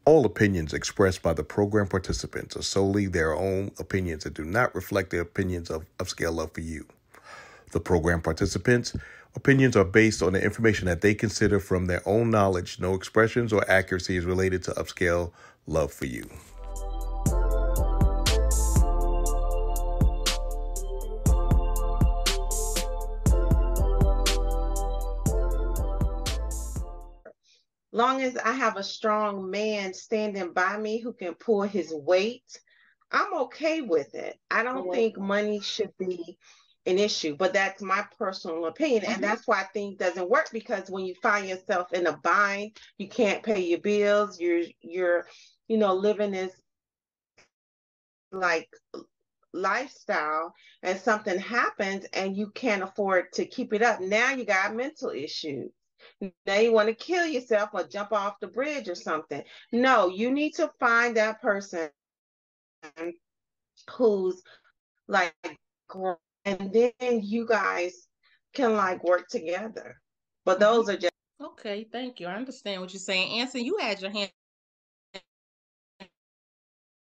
All opinions expressed by the program participants are solely their own opinions and do not reflect the opinions of Upscale Love for You. The program participants' opinions are based on the information that they consider from their own knowledge. No expressions or accuracy is related to Upscale Love for You. Long as I have a strong man standing by me who can pull his weight, I'm okay with it. I don't think money should be an issue, but that's my personal opinion. And that's why I think it doesn't work, because when you find yourself in a bind, you can't pay your bills, you're living this like lifestyle, and something happens and you can't afford to keep it up. Now you got mental issues. Now you want to kill yourself or jump off the bridge or something. No, you need to find that person who's like, and then you guys can like work together. But those are just okay. Thank you. I understand what you're saying. Anson, you had your hand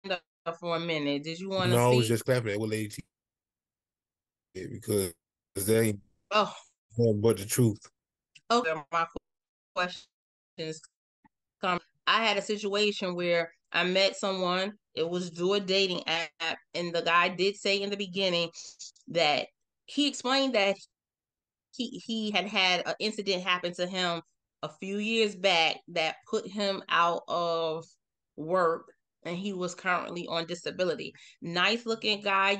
up for a minute. Did you want to No, speak? I was just clapping at what Lady T because they ain't but the truth. Okay, my questions come. I had a situation where I met someone. It was through a dating app, and the guy did say in the beginning that he explained that he had an incident happen to him a few years back that put him out of work, and he was currently on disability. Nice looking guy,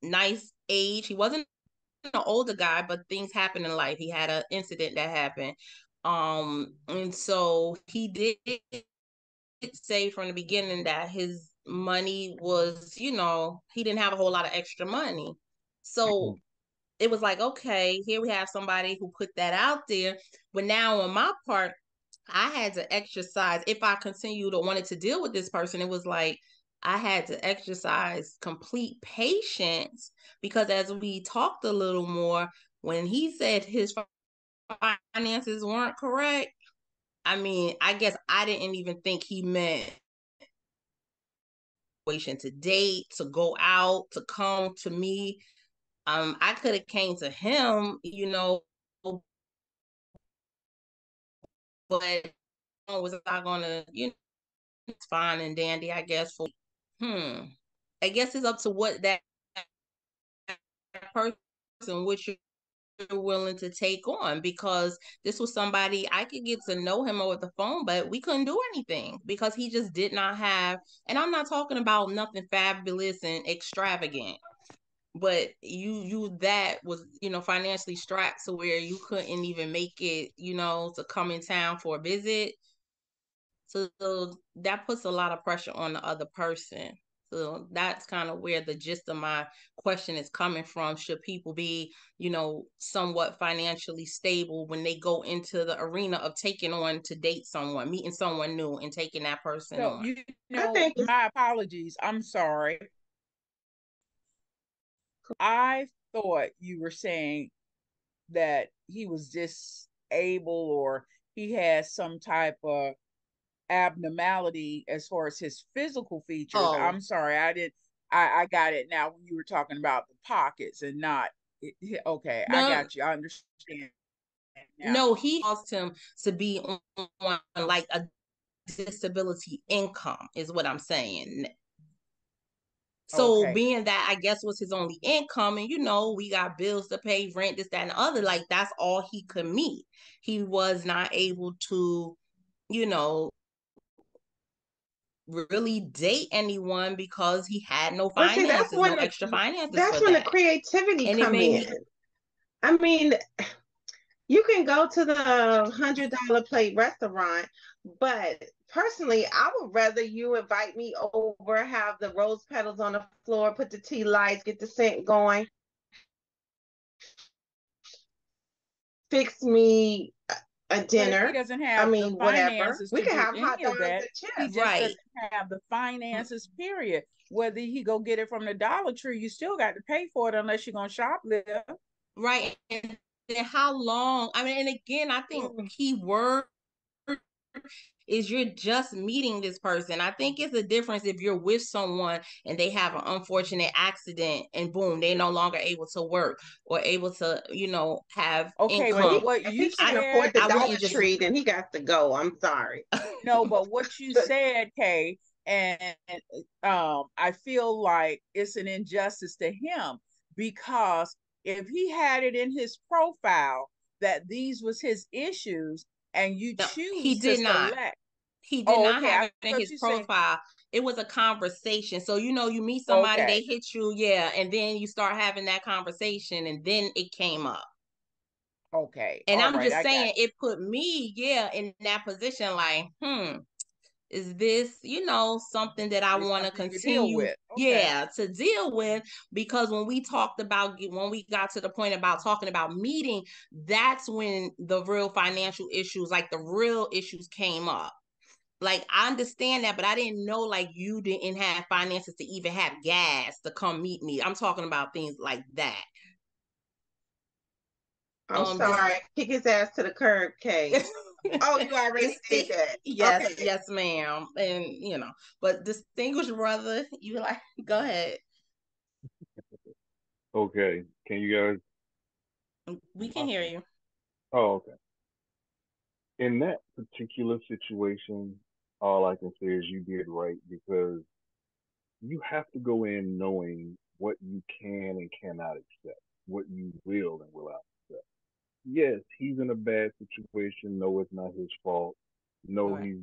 nice age. He wasn't an older guy, but things happen in life. He had an incident that happened. And so he did say from the beginning that his money was, he didn't have a whole lot of extra money. So it was like, okay, here we have somebody who put that out there. But now on my part, I had to exercise. If I continued to wanted to deal with this person, it was like I had to exercise complete patience, because as we talked a little more, when he said his finances weren't correct, I mean, I guess I didn't even think he meant to date, to go out, to come to me. I could have came to him, but was I gonna, it's fine and dandy, I guess. For I guess it's up to what that person, which you're willing to take on, because this was somebody I could get to know him over the phone, but we couldn't do anything because he just did not have. And I'm not talking about nothing fabulous and extravagant, but you that was financially strapped to where you couldn't even make it to come in town for a visit. So that puts a lot of pressure on the other person. So that's kind of where the gist of my question is coming from. Should people be, somewhat financially stable when they go into the arena of taking on to date someone, meeting someone new and taking that person on? My apologies. I'm sorry. I thought you were saying that he was disabled or he had some type of abnormality as far as his physical features. Oh. I'm sorry, I got it now when you were talking about the pockets and not okay. No, I got you. I understand now. No, he asked him to be on like a disability income is what I'm saying. So okay. Being that I guess was his only income, and we got bills to pay, rent, this, that, and the other, like that's all he could meet. He was not able to, really date anyone because he had no finances, no extra finances. That's when the creativity come in. I mean, you can go to the $100 plate restaurant, but personally, I would rather you invite me over, have the rose petals on the floor, put the tea lights, get the scent going, fix me a dinner. But he doesn't have the finances. We can have hot dogs and chips. He just doesn't have the finances, period. Whether he go get it from the Dollar Tree, you still got to pay for it unless you're going to shoplift. Right. And how long? I mean, and again, I think key word is you're just meeting this person. I think it's a difference if you're with someone and they have an unfortunate accident and boom, they're no longer able to work or able to, have income. But If you he can't said, afford the I Dollar wouldn't just Tree, then he got to go. I'm sorry. no, but what you said, Kay, and I feel like it's an injustice to him, because if he had it in his profile that these was his issues and you no, he choose to did not. select. He did not Okay. have I it in thought his you said, profile. It was a conversation. So, you meet somebody, okay. they hit you, yeah, and then you start having that conversation, and then it came up. Okay. And All I'm right. just I got saying, it put me, in that position, like, is this, something that I it's want to something you could deal continue, with. Okay. to deal with? Because when we got to the point about talking about meeting, that's when the real financial issues, like the real issues came up. Like, I understand that, but I didn't know, like, you didn't have finances to even have gas to come meet me. I'm talking about things like that. I'm sorry. Kick his ass to the curb, Kay. Oh, you already did that. Yes, Okay. yes, ma'am. And but distinguished brother, you like, go ahead. Okay, can you guys? We can hear you. Oh, okay. In that particular situation, all I can say is you did right, because you have to go in knowing what you can and cannot accept, what you will and will not accept. Yes, he's in a bad situation. No, it's not his fault. No, Right.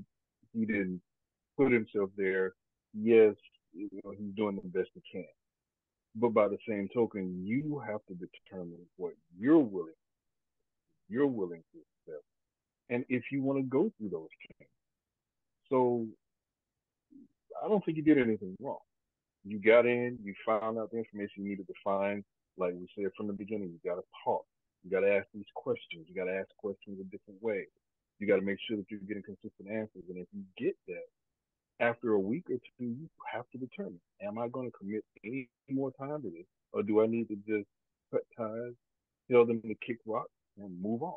he didn't put himself there. Yes, he's doing the best he can. But by the same token, you have to determine what you're willing to accept, and if you want to go through those things. So I don't think you did anything wrong. You got in, you found out the information you needed to find. Like we said from the beginning, you got to talk. You got to ask these questions. You got to ask questions a different way. You got to make sure that you're getting consistent answers. And if you get that, after a week or two, you have to determine, am I going to commit any more time to this? Or do I need to just cut ties, tell them to kick rocks, and move on?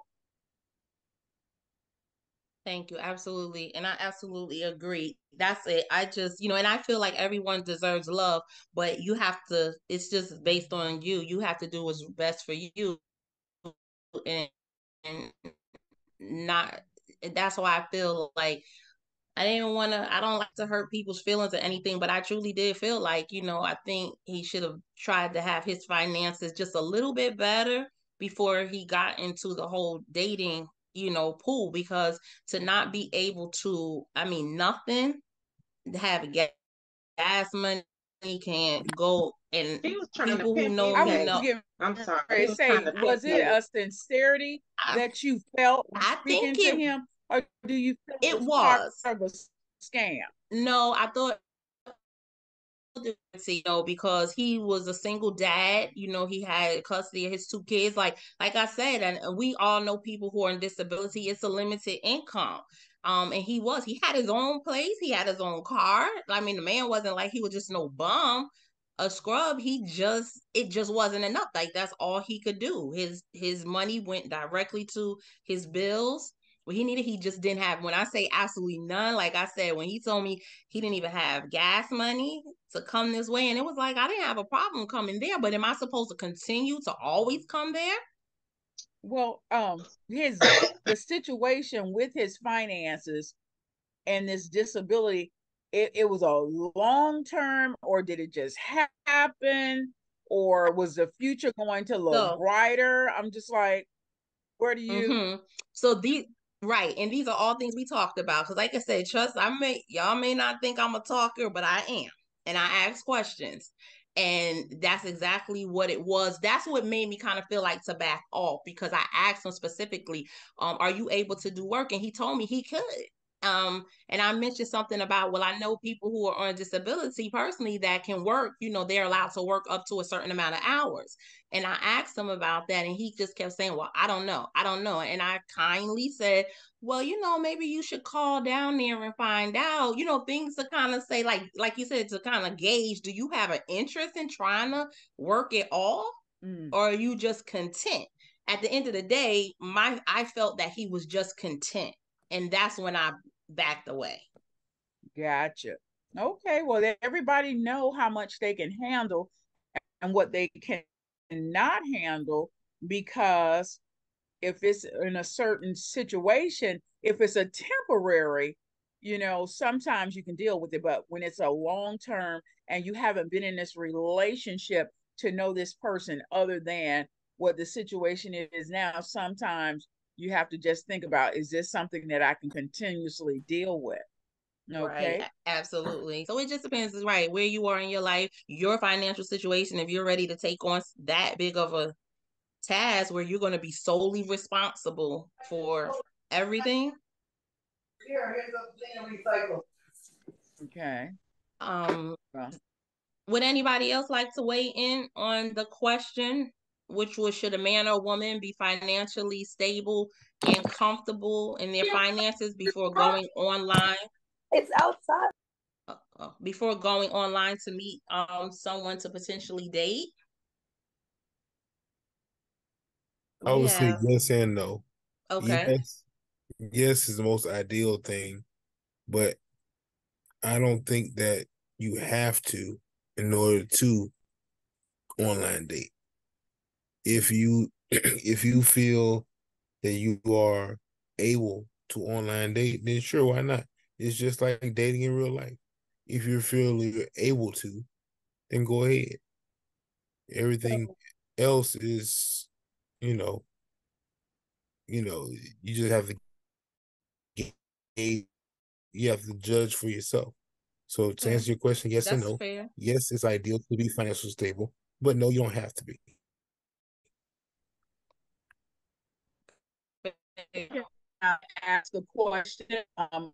Thank you. Absolutely. And I absolutely agree. That's it. I just, and I feel like everyone deserves love, but it's just based on you. You have to do what's best for you. And not, that's why I feel like I don't like to hurt people's feelings or anything, but I truly did feel like, I think he should have tried to have his finances just a little bit better before he got into the whole dating, pool, because to not be able to, nothing, have gas money, can't go, and He was trying to people who pimp you, know I me was Kay. know. getting I'm sorry. ready He to was trying say, to pimp was it you. a sincerity I, that you felt when I think speaking to him, or do you feel it it was part was. of a scam? No, I thought, because he was a single dad. He had custody of his two kids. Like I said, and we all know people who are in disability. It's a limited income. And he had his own place. He had his own car. I mean, the man wasn't like he was just no bum, a scrub. It just wasn't enough. Like, that's all he could do. His money went directly to his bills. What he needed, he just didn't have. When I say absolutely none, like I said, when he told me he didn't even have gas money to come this way, and it was like, I didn't have a problem coming there, but am I supposed to continue to always come there? Well, the situation with his finances and this disability, it was a long term, or did it just happen, or was the future going to look So, brighter? I'm just like, where do you? so these right, and these are all things we talked about. Because, like I said, y'all may not think I'm a talker, but I am, and I ask questions, and that's exactly what it was. That's what made me kind of feel like to back off, because I asked him specifically, "Are you able to do work?" And he told me he could. And I mentioned something about, well, I know people who are on disability personally that can work, they're allowed to work up to a certain amount of hours. And I asked him about that, and he just kept saying, well, I don't know. I don't know. And I kindly said, well, maybe you should call down there and find out, things to kind of say, like you said, to kind of gauge, do you have an interest in trying to work at all? Or are you just content? At the end of the day, I felt that he was just content. And that's when I backed away. Gotcha. Okay, well, everybody know how much they can handle and what they cannot handle, because if it's in a certain situation, if it's a temporary, sometimes you can deal with it. But when it's a long term and you haven't been in this relationship to know this person other than what the situation is now, sometimes you have to just think about, is this something that I can continuously deal with? Okay. Right. Absolutely. So it just depends, right, where you are in your life, your financial situation, if you're ready to take on that big of a task where you're going to be solely responsible for everything. Okay. Would anybody else like to weigh in on the question, which was, should a man or woman be financially stable and comfortable in their finances before going online? It's outside. Before going online to meet someone to potentially date? I would say yes and no. Okay. Yes is the most ideal thing, but I don't think that you have to in order to online date. If you if you feel that you are able to online date, then sure, why not? It's just like dating in real life. If you feel you're able to, then go ahead. Everything else is, you know, you just have to you have to judge for yourself. So to answer your question, yes and That's no. fair. Yes, it's ideal to be financially stable, but no, you don't have to be. Ask a question, and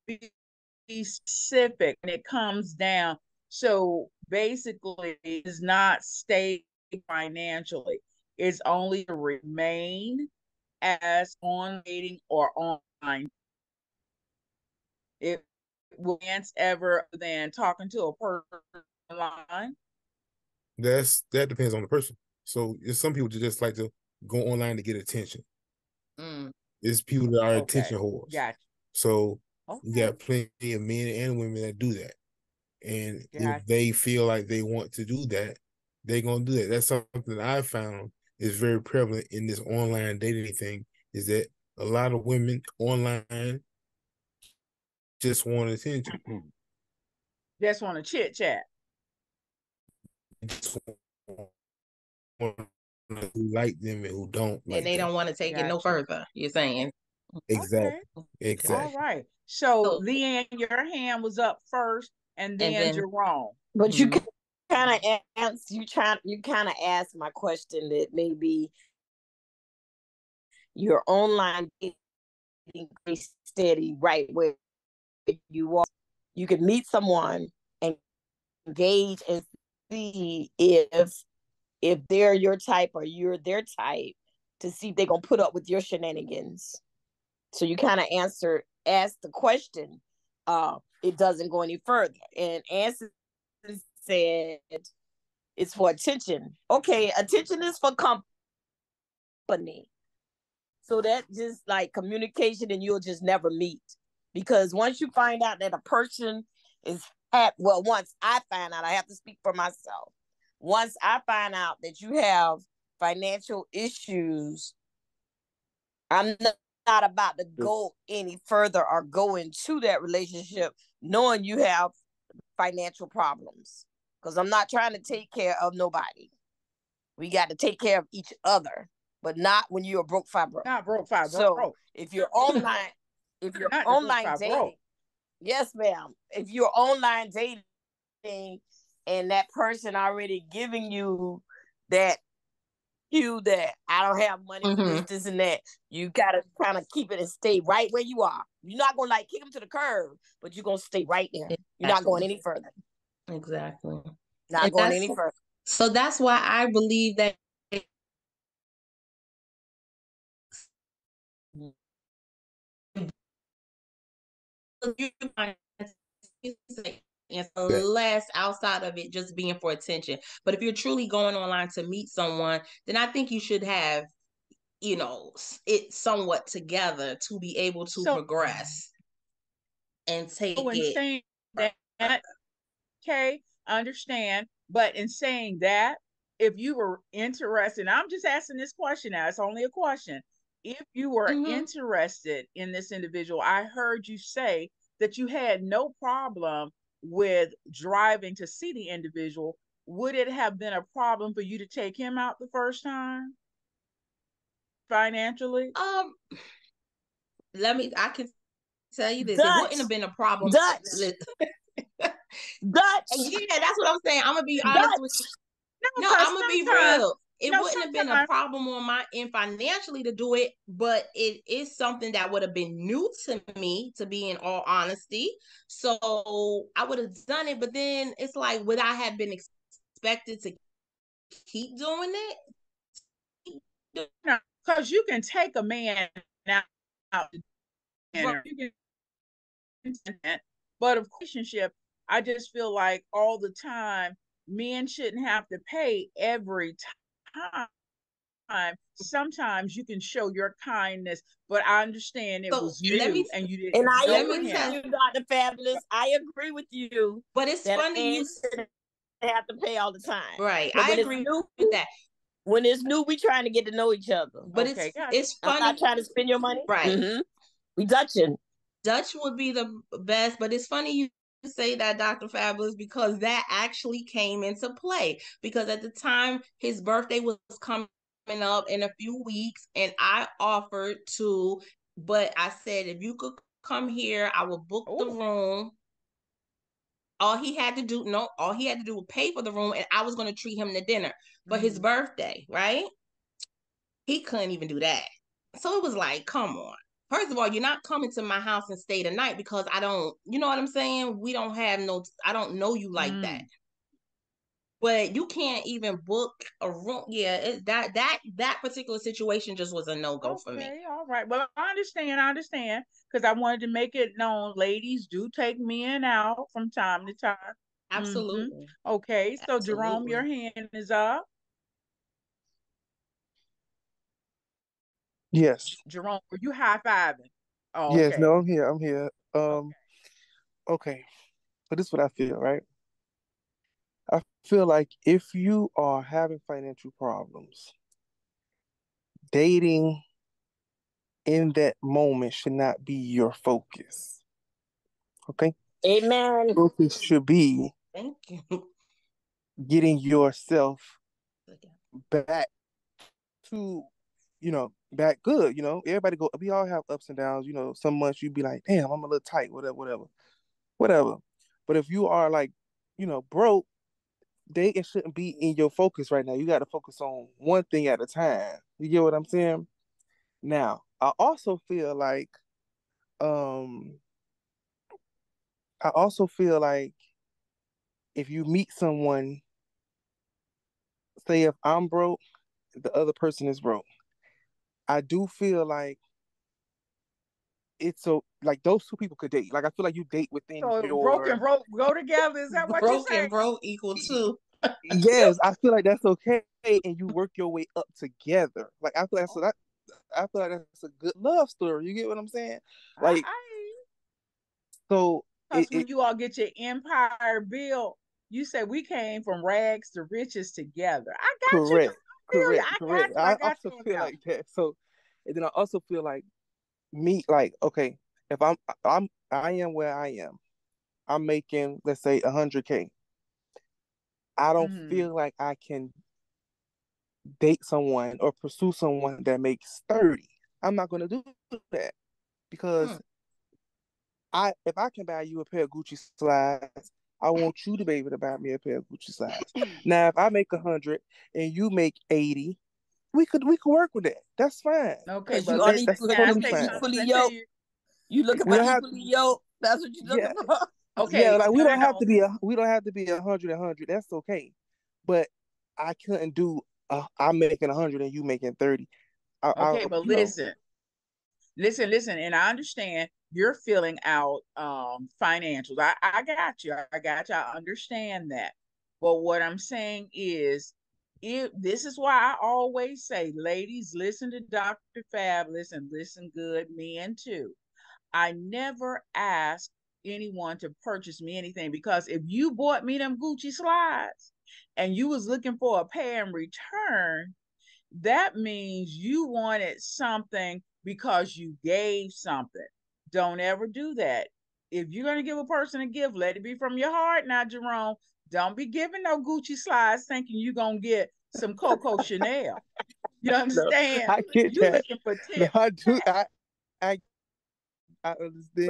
be specific, and it comes down. So basically, it's not stay financially. It's only to remain as on dating or online. It will ever than talking to a person online. That depends on the person. So some people just like to go online to get attention. It's people that are attention whores. Gotcha. So you got plenty of men and women that do that. And if they feel like they want to do that, they're gonna do that. That's something that I found is very prevalent in this online dating thing, is that a lot of women online just want attention. Just want to chit chat. Who like them and who don't like and they them. don't want to take it no further, you're saying. Exactly. Exactly. All right. So Leanne, your hand was up first, and then Jerome. But you kind of answer. You kind of asked my question that maybe your online dating steady right where you are. You can meet someone and engage and see if they're your type or you're their type, to see if they're gonna put up with your shenanigans. So you kind of ask the question. It doesn't go any further. And answer said it's for attention. Okay, attention is for company. So that just like communication, and you'll just never meet. Because once you find out that a person is once I find out, I have to speak for myself. Once I find out that you have financial issues, I'm not about to go any further or go into that relationship knowing you have financial problems, because I'm not trying to take care of nobody. We got to take care of each other, but not when you're broke fibro. Not broke fibro. So if you're online, dating, yes, ma'am. If you're online dating and that person already giving you that that I don't have money for this and that, you gotta kind of keep it and stay right where you are. You're not gonna like kick them to the curb, but you're gonna stay right there. You're not going any further. Exactly. Not going any further. So that's why I believe that less outside of it just being for attention. But if you're truly going online to meet someone, then I think you should have it somewhat together to be able to progress and take it. Saying that, okay, I understand. But in saying that, if you were interested, I'm just asking this question now, it's only a question. If you were interested in this individual, I heard you say that you had no problem with driving to see the individual. Would it have been a problem for you to take him out the first time financially? I can tell you this. Dutch. It wouldn't have been a problem. Dutch. Yeah, that's what I'm saying. I'm gonna be honest with you. No, I'm gonna be real. It wouldn't have been a problem on my end financially to do it, but it is something that would have been new to me, to be in all honesty. So I would have done it, but then it's like, would I have been expected to keep doing it? Because you can take a man out to dinner. But of relationship, I just feel like all the time, men shouldn't have to pay every time. Sometimes you can show your kindness, but I understand it was new and you didn't. And I agree with you, Dr. Fabulous. I agree with you. But it's funny you have to pay all the time. Right. I agree with that. When it's new, we trying to get to know each other. But it's funny. I'm not trying to spend your money. Right. Mm-hmm. We Dutching. Dutch would be the best, but it's funny you say that, Dr. Fabulous, because that actually came into play. Because at the time, his birthday was coming up in a few weeks, and I offered to, but I said, if you could come here, I will book the room. All he had to do was pay for the room, and I was going to treat him to dinner for his birthday, right? He couldn't even do that. So it was like, come on. First of all, you're not coming to my house and stay the night because I don't, you know what I'm saying? I don't know you like that. But you can't even book a room. Yeah, that particular situation just was a no-go for me. Okay, all right. Well, I understand. Because I wanted to make it known, ladies do take men out from time to time. Absolutely. Okay, so Jerome, your hand is up. Yes. Jerome, were you high-fiving? Oh, yes, okay. No, I'm here. Okay. So this is what I feel, right? I feel like if you are having financial problems, dating in that moment should not be your focus. Okay? Amen. Focus should be thank you getting yourself back to, back good. Everybody we all have ups and downs. Some months you be like, damn, I'm a little tight, whatever. But if you are like, broke, dating shouldn't be in your focus right now. You got to focus on one thing at a time. You get what I'm saying? Now, I also feel like if you meet someone, say if I'm broke, the other person is broke, I do feel like it's so like those two people could date. Like I feel like you date within your broke and broke go together. Is that what you say? Broke and broke equal two. Yes, I feel like that's okay, and you work your way up together. Like I feel like that's a good love story. You get what I'm saying? Like, so when you all get your empire built, you say we came from rags to riches together. I got correct, you. Correct. I also feel like that. So, and then I also feel like me, like, okay, if I am where I am, I'm making, let's say, 100K. I don't feel like I can date someone or pursue someone that makes 30. I'm not going to do that because if I can buy you a pair of Gucci slides, I want you to be able to buy me a pair of Gucci slides. Now, if I make 100 and you make 80, we could work with that. That's fine. Okay, but that's totally fine. Equally yoked. You looking for equally yoked? That's what you looking for. Okay. Yeah, like we don't have to be 100. That's okay. But I couldn't do. I'm making 100 and you making 30. But listen, and I understand you're filling out financials. I got you. I understand that. But what I'm saying is, This is why I always say, ladies, listen to Dr. Fab, listen good, men too. I never ask anyone to purchase me anything, because if you bought me them Gucci slides and you was looking for a pair in return, that means you wanted something because you gave something. Don't ever do that. If you're going to give a person a gift, let it be from your heart now, Jerome. Don't be giving no Gucci slides thinking you're going to get some Coco Chanel. You understand? No, I get You that. looking for No, 10. I do. I Some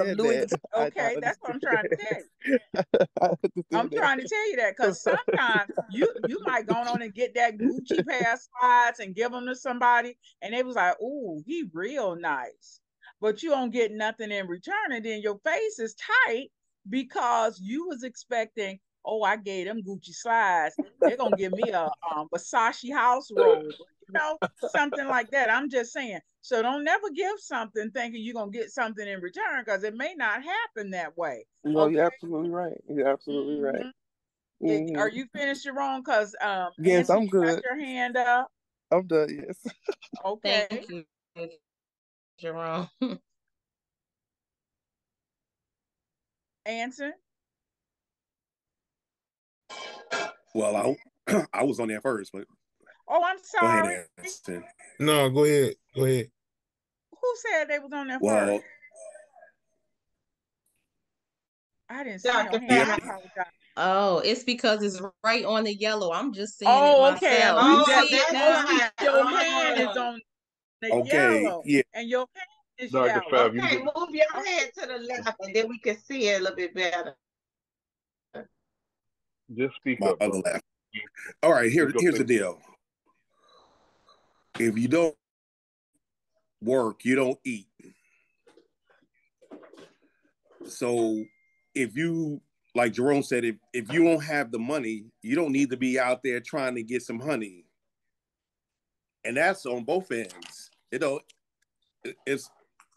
understand Louis that. Vuitton. Okay, I that's what I'm trying to tell you. understand. I I'm understand trying to tell you that, because sometimes you might go on and get that Gucci pair of slides and give them to somebody, and they was like, "Ooh, he real nice," but you don't get nothing in return, and then your face is tight because you was expecting, "Oh, I gave them Gucci slides. They're gonna give me a Versace house robe, something like that." I'm just saying. So don't never give something thinking you're gonna get something in return, because it may not happen that way. No, Okay. you're absolutely right. You're absolutely right. Are Hmm. you finished, Jerome? Because Yes, Anson, I'm you got good. your hand up. I'm done. Yes. Okay. Thank you, Jerome. Anson. Well, I was on there first, but Oh, I'm go ahead, sorry. Anderson. No, go ahead. Go ahead. Who said they was on there Well, first? I didn't see no Dr. hand. yeah, I Fab. apologize. Oh, it's because it's right on the yellow. I'm just seeing it Oh, okay. myself. You You Oh, just see it that's oh, now? see, why. your hand is Oh, on the okay, yellow, yeah, and your hand is Dr. yellow. Fab, you okay. need Move your Okay. head to the left, and then we can see it a little bit better. just speak my up, other brother. laugh. All right, Speak up here's the and deal. If you don't work, you don't eat. So if you, like Jerome said, if you don't have the money, you don't need to be out there trying to get some honey. And that's on both ends. It's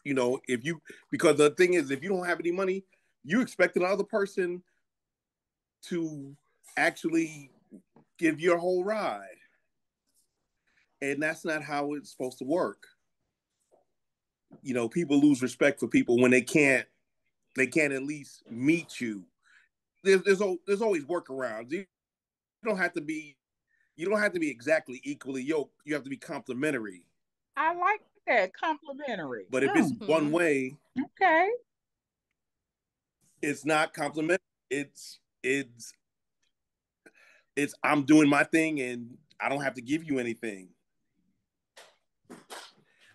if you, because the thing is, if you don't have any money, you expect another person to actually give you a whole ride. And that's not how it's supposed to work. People lose respect for people when they can't at least meet you. There's always workarounds. Don't have to be you don't have to be exactly equally yoked. You have to be complementary. I like that, complimentary. But if it's one Mhm. way, Okay. it's not complimentary. It's I'm doing my thing and I don't have to give you anything.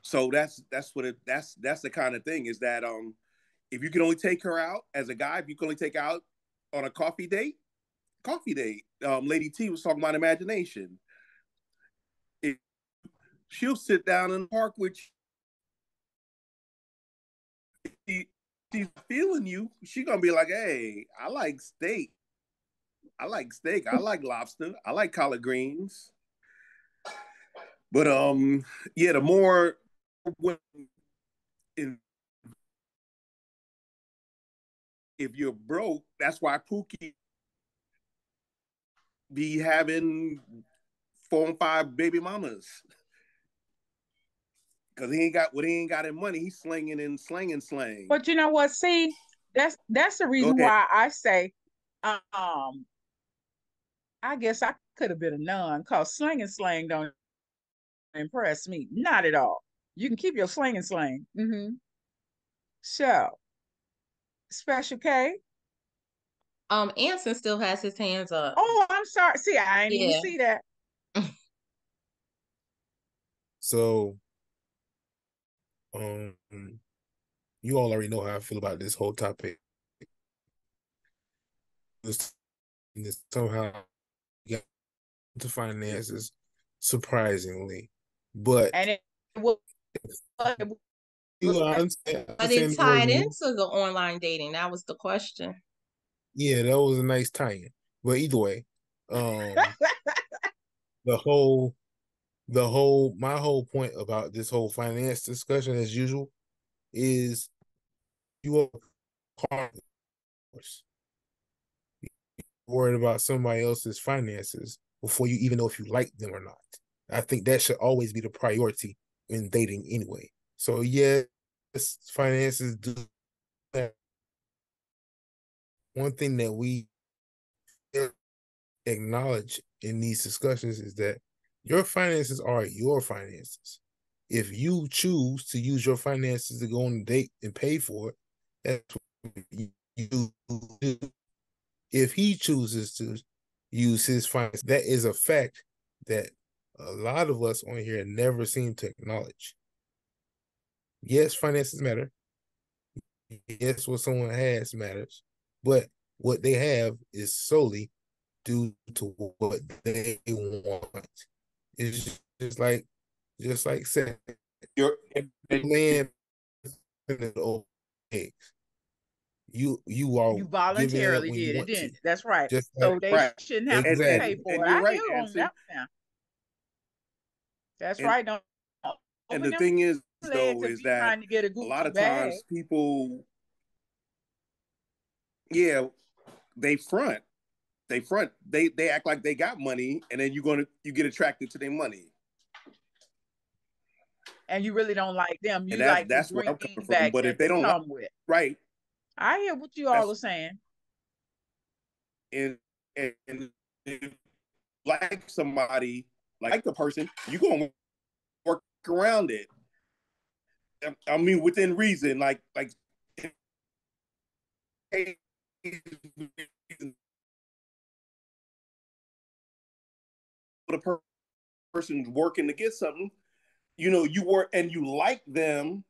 So that's the kind of thing is that if you can only take her out as a guy, if you can only take her out on a coffee date. Lady T was talking about imagination. If she'll sit down in the park with you. She's feeling you. She's gonna be like, "Hey, I like steak. I like steak. I like lobster. I like collard greens." But yeah, the more in, if you're broke, that's why Pookie be having 4 and 5 baby mamas. Cause he ain't got in money. He's slinging and slanging slang. But you know what? See, that's the Go reason ahead. why I say, I guess I could have been a nun, because sling and slang don't impress me. Not at all. You can keep your sling and slang. So, Special K. Anson still has his hands up. Oh, I'm sorry. See, I didn't even Yeah. see that. So, you all already know how I feel about this whole topic. This somehow got into finances, surprisingly, but And it was, you But understand it the role tied you. into the online dating. That was the question. Yeah, that was a nice tie-in. But either way, the whole my whole point about this whole finance discussion, as usual, is you are part of course. Worried about somebody else's finances. before you even know if you like them or not. I think that should always be the priority in dating anyway. So yes, finances do that. One thing that we acknowledge in these discussions is that your finances are your finances. If you choose to use your finances to go on a date and pay for it, that's what you do. If he chooses to use his finances, that is a fact that a lot of us on here never seem to acknowledge. Yes, finances matter. Yes, what someone has matters, but what they have is solely due to what they want. It's just like saying You're man eggs. You are You giving it up voluntarily when you did it, want to. didn't you? That's right. Just like So they right, shouldn't have to exactly. pay for and it. you're I hear right, you on Anson. that now. That's And right. Don't and open the them thing is, legs though, if is you're that trying to get a a lot Gucci of bag. times people, yeah, they front, they act like they got money, and then you get attracted to their money, And you really don't like them. and You like the that's where I'm coming from. greenbacks But that if they they don't like, come with. right, I hear what you all that's are saying. and if you like somebody, like the person, you gonna work around it. I mean, within reason, like hey, the person's working to get something, you work and you like them,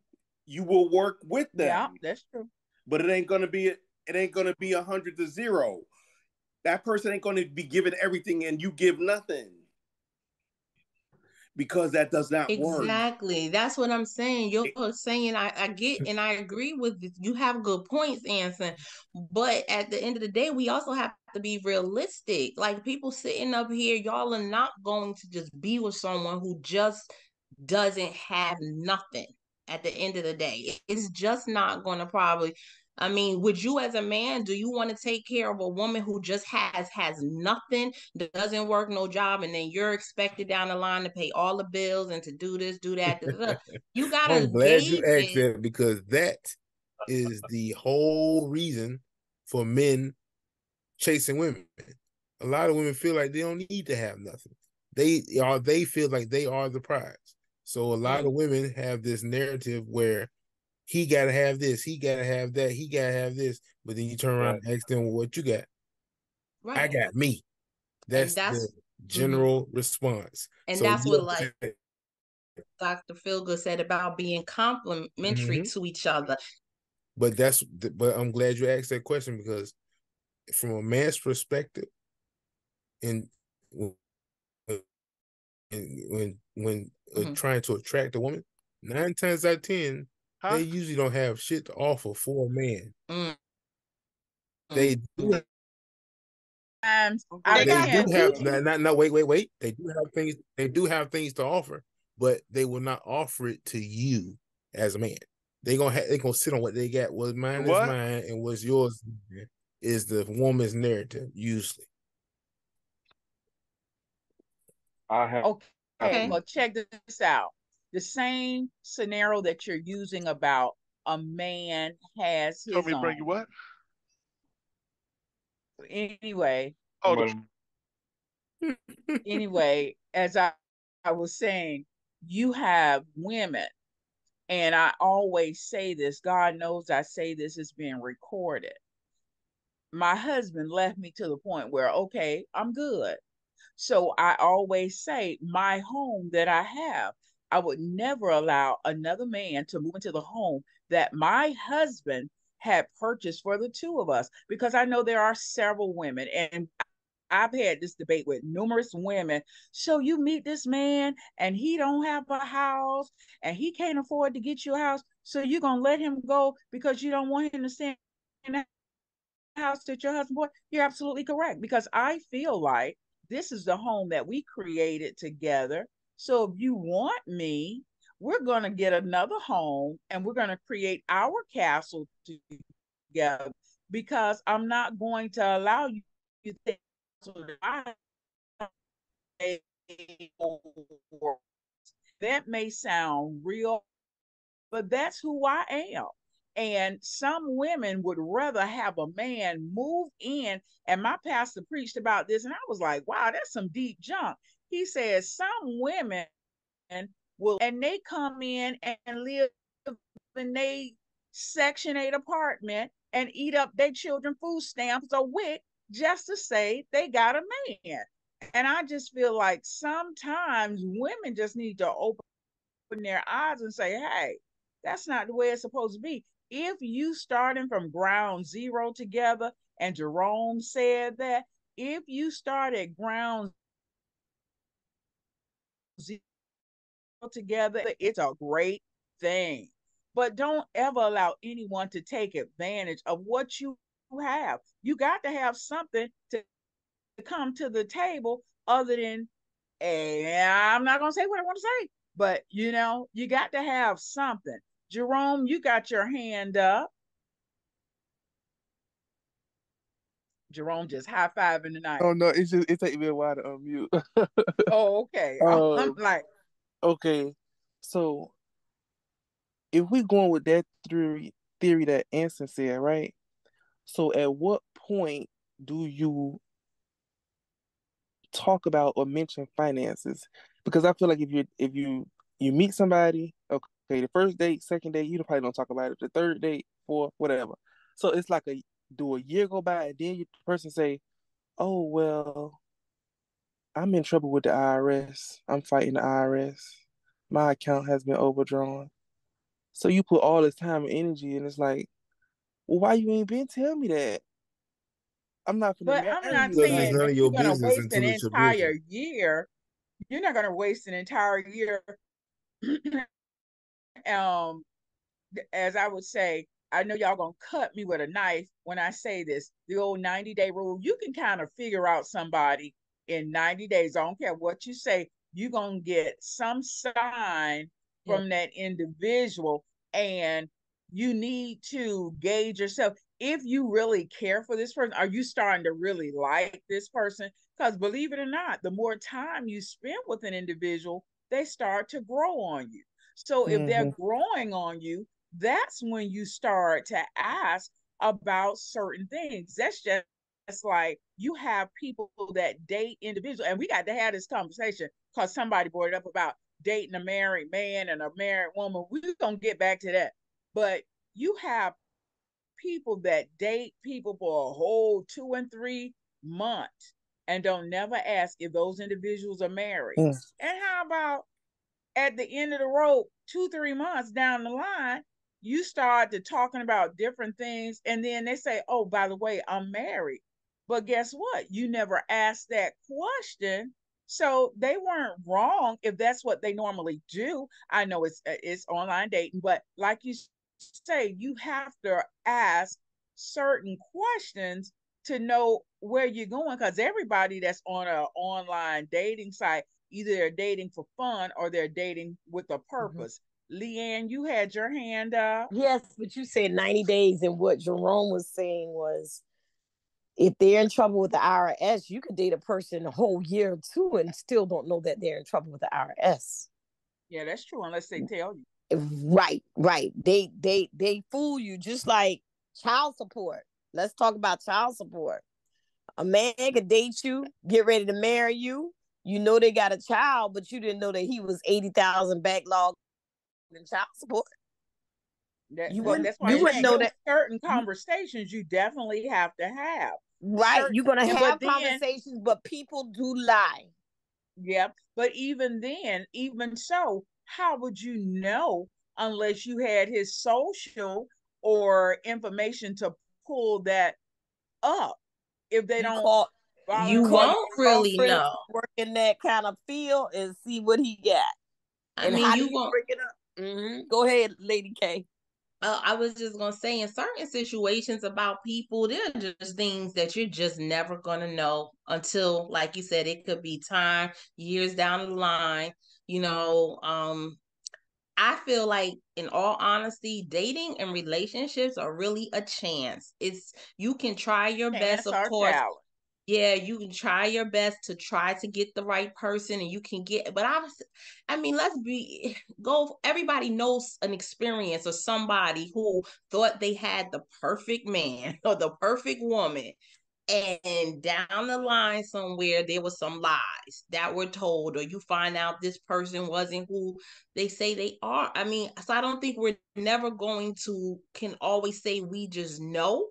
you will work with Yeah, them. that's true. But it ain't gonna be 100-0. That person ain't gonna be giving everything and you give nothing, because that does not work. Exactly. That's what I'm saying. You're saying I get and I agree with you. You have good points, Anson. But at the end of the day, we also have to be realistic. Like people sitting up here, y'all are not going to just be with someone who just doesn't have nothing at the end of the day. It's just not going to probably. I mean, would you as a man, do you want to take care of a woman who just has nothing, doesn't work no job, and then you're expected down the line to pay all the bills and to do this, do that, da, da, da. You gotta I'm glad you gauge asked it. that, because that is the whole reason for men chasing women. A lot of women feel like they don't need to have nothing. They feel like they are the prize. So a lot of women have this narrative where he gotta have this, he gotta have that, he gotta have this, but then you turn around and ask them, well, what you got? Right. I got me. And That's the that's general response. and So that's what like Dr. Philgood said about being complementary to each other. but I'm glad you asked that question, because from a man's perspective, and when trying to attract a woman, 9 times out of 10, they usually don't have shit to offer for a man. They do. Out of They do 10 have too. no wait. They do have things. They do have things to offer, but they will not offer it to you as a man. They gonna sit on what they got. What's mine is mine, and what's yours is the woman's narrative usually. Okay, well, check this out. The same scenario that you're using about a man has his own. Bring you what? Anyway. Anyway, as I was saying, you have women, and I always say this, God knows I say this is being recorded. My husband left me to the point where, okay, I'm good. So I always say, my home that I have, I would never allow another man to move into the home that my husband had purchased for the two of us, because I know there are several women, and I've had this debate with numerous women. So you meet this man and he don't have a house and he can't afford to get you a house. So you're going to let him go because you don't want him to stay in the house that your husband bought? You're absolutely correct, because I feel like this is the home that we created together. So if you want me, we're going to get another home and we're going to create our castle together, because I'm not going to allow you to think that may sound real, but that's who I am. And some women would rather have a man move in. And my pastor preached about this, and I was like, wow, that's some deep junk. He says some women will, and they come in and live in a Section 8 apartment and eat up their children food stamps a week just to say they got a man. And I just feel like sometimes women just need to open their eyes and say, hey, that's not the way it's supposed to be. If you starting from ground zero together, and Jerome said that, if you start at ground zero together, it's a great thing. But don't ever allow anyone to take advantage of what you have. You got to have something to come to the table other than, I'm not going to say what I want to say, but you got to have something. Jerome, you got your hand up. Jerome just high fiving tonight. Oh no, it takes me a while to unmute. Oh, okay. I'm like, okay. So if we going with that theory that Anson said, right? So at what point do you talk about or mention finances? Because I feel like if you meet somebody, okay, the first date, second date, you probably don't talk about it. The third date, fourth, whatever. So it's like do a year go by and then the person say, "Oh well, I'm in trouble with the IRS. I'm fighting the IRS. My account has been overdrawn." So you put all this time and energy, and it's like, well, why you ain't been tell me that? I'm not gonna but I'm marry not you Because it's saying again. none that of you're your going to business waste an until it's your business. entire year. You're not going to waste an entire year. um, as I would say, I know y'all gonna cut me with a knife when I say this. The old 90-day rule. You can kind of figure out somebody in 90 days. I don't care what you say. You're gonna get some sign from that individual, and you need to gauge yourself. If you really care for this person, are you starting to really like this person? Because believe it or not, the more time you spend with an individual, they start to grow on you. So if they're Mm-hmm. growing on you, that's when you start to ask about certain things. That's just like you have people that date individuals, and we got to have this conversation because somebody brought it up about dating a married man and a married woman. We're gonna get back to that, but you have people that date people for a whole 2 and 3 months and don't never ask if those individuals are married. Mm. And how about at the end of the road, 2, 3 months down the line, you start to talking about different things, and then they say, "Oh, by the way, I'm married." But guess what? You never asked that question, so they weren't wrong if that's what they normally do. I know it's online dating, but like you say, you have to ask certain questions to know where you're going, because everybody that's on an online dating site, either they're dating for fun or they're dating with a purpose. Leanne, you had your hand up. Yes, but you said 90 days, and what Jerome was saying was if they're in trouble with the IRS, you could date a person a whole year or two and still don't know that they're in trouble with the IRS. Yeah, that's true, unless they tell you. Right, right. They fool you just like child support. Let's talk about child support. A man could date you, get ready to marry you. You know they got a child, but you didn't know that he was 80,000 backlog in child support. You Well, wouldn't that's why you I'm wouldn't saying know those that. certain conversations you definitely have to have. Right. You're gonna But have then, conversations, but people do lie. yeah, but even then, even so, how would you know unless you had his social or information to pull that up? If they You don't call you You call voluntarily, your won't really girlfriends know. who work in that kind of field and see what he got. I And mean, how do you you won't. bring it up? Go ahead, Lady K. I was just gonna say, in certain situations about people, there are just things that you're just never gonna know until, like you said, it could be time, years down the line. You know, I feel like, in all honesty, dating and relationships are really a chance. It's, you can try your best, chance of or course. talent. yeah, you can try your best to try to get the right person, and you can get, but I mean, everybody knows an experience of somebody who thought they had the perfect man or the perfect woman, and down the line somewhere there was some lies that were told, or you find out this person wasn't who they say they are. I mean, so I don't think we're never going to can always say we just know.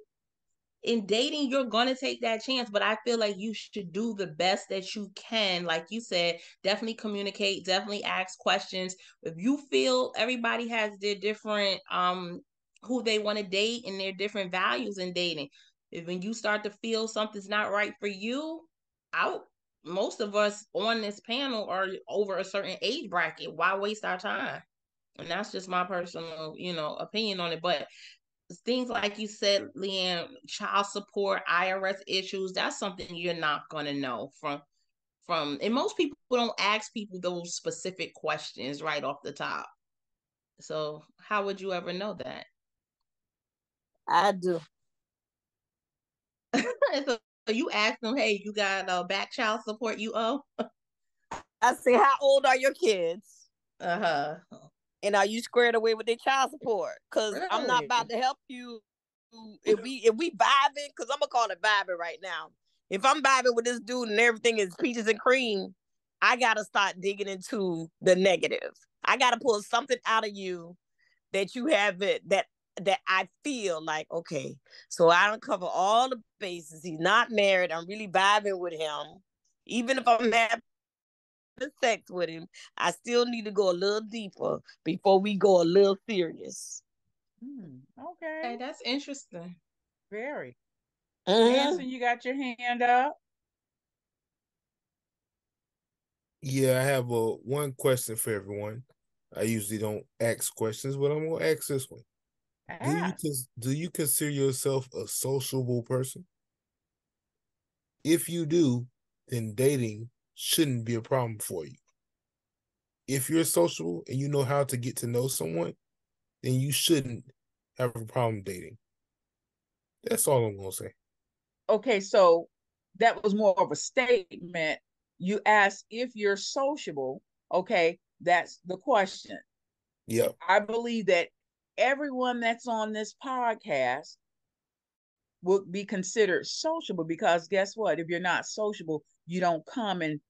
In dating, you're gonna take that chance, but I feel like you should do the best that you can. Like you said, definitely communicate, definitely ask questions. If you feel everybody has their different who they want to date and their different values in dating. If when you start to feel something's not right for you, out most of us on this panel are over a certain age bracket. Why waste our time? And that's just my personal, opinion on it. But things like you said, Leanne, child support, IRS issues, that's something you're not gonna know and most people don't ask people those specific questions right off the top. So how would you ever know that? I do. So you ask them, hey, you got back child support you owe? I say, how old are your kids? Uh-huh. And are you squared away with their child support? Because I'm not Really? about to help you if we vibing, because I'm gonna call it vibing right now. If I'm vibing with this dude and everything is peaches and cream, I gotta start digging into the negative. I gotta pull something out of you that you have it that I feel like, okay, so I don't cover all the bases. He's not married. I'm really vibing with him. Even if I'm having sex with him, I still need to go a little deeper before we go a little serious. Okay. That's interesting. Very. Mm-hmm. Anson, you got your hand up? Yeah, I have one question for everyone. I usually don't ask questions, but I'm gonna ask this one. Do you consider yourself a sociable person? If you do, then dating shouldn't be a problem for you. If you're sociable and you know how to get to know someone, then you shouldn't have a problem dating. That's all I'm gonna say. Okay, so that was more of a statement. You asked if you're sociable. Okay, that's the question. Yep. I believe that everyone that's on this podcast would be considered sociable, because guess what? If you're not sociable, you don't come and,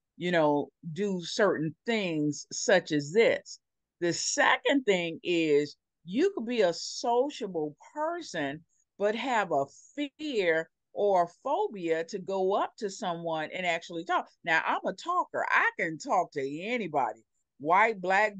do certain things such as this. The second thing is you could be a sociable person, but have a fear or a phobia to go up to someone and actually talk. Now, I'm a talker. I can talk to anybody, white, black,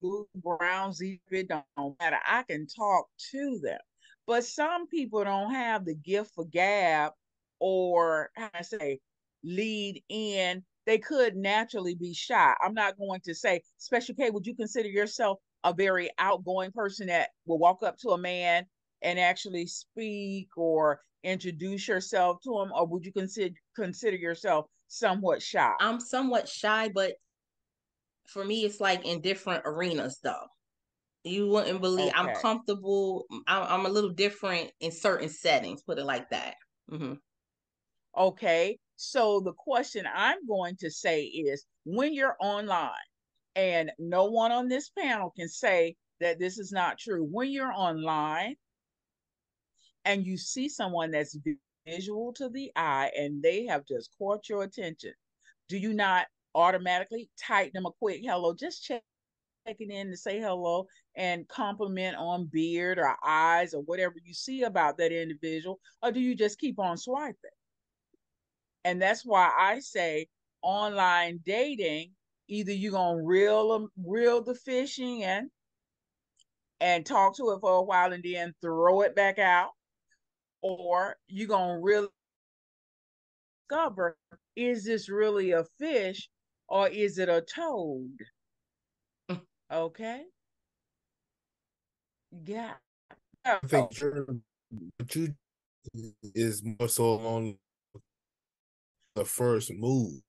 blue, brown, it don't matter. I can talk to them. But some people don't have the gift for gab, or how I say, lead in. They could naturally be shy. I'm not going to say, Special K, would you consider yourself a very outgoing person that will walk up to a man and actually speak or introduce yourself to him, or would you consider yourself somewhat shy? I'm somewhat shy, but for me, it's like in different arenas, though. You wouldn't believe. Okay. I'm comfortable. I'm a little different in certain settings. Put it like that. Mm-hmm. Okay. So the question I'm going to say is, when you're online, and no one on this panel can say that this is not true. When you're online and you see someone that's visual to the eye and they have just caught your attention, do you not automatically type them a quick hello, just checking in to say hello and compliment on beard or eyes or whatever you see about that individual? Or do you just keep on swiping? And that's why I say online dating, either you're gonna reel the fish in and talk to it for a while and then throw it back out, or you're gonna really discover, is this really a fish or is it a toad? Okay. Yeah. I think what you is more so on the first move.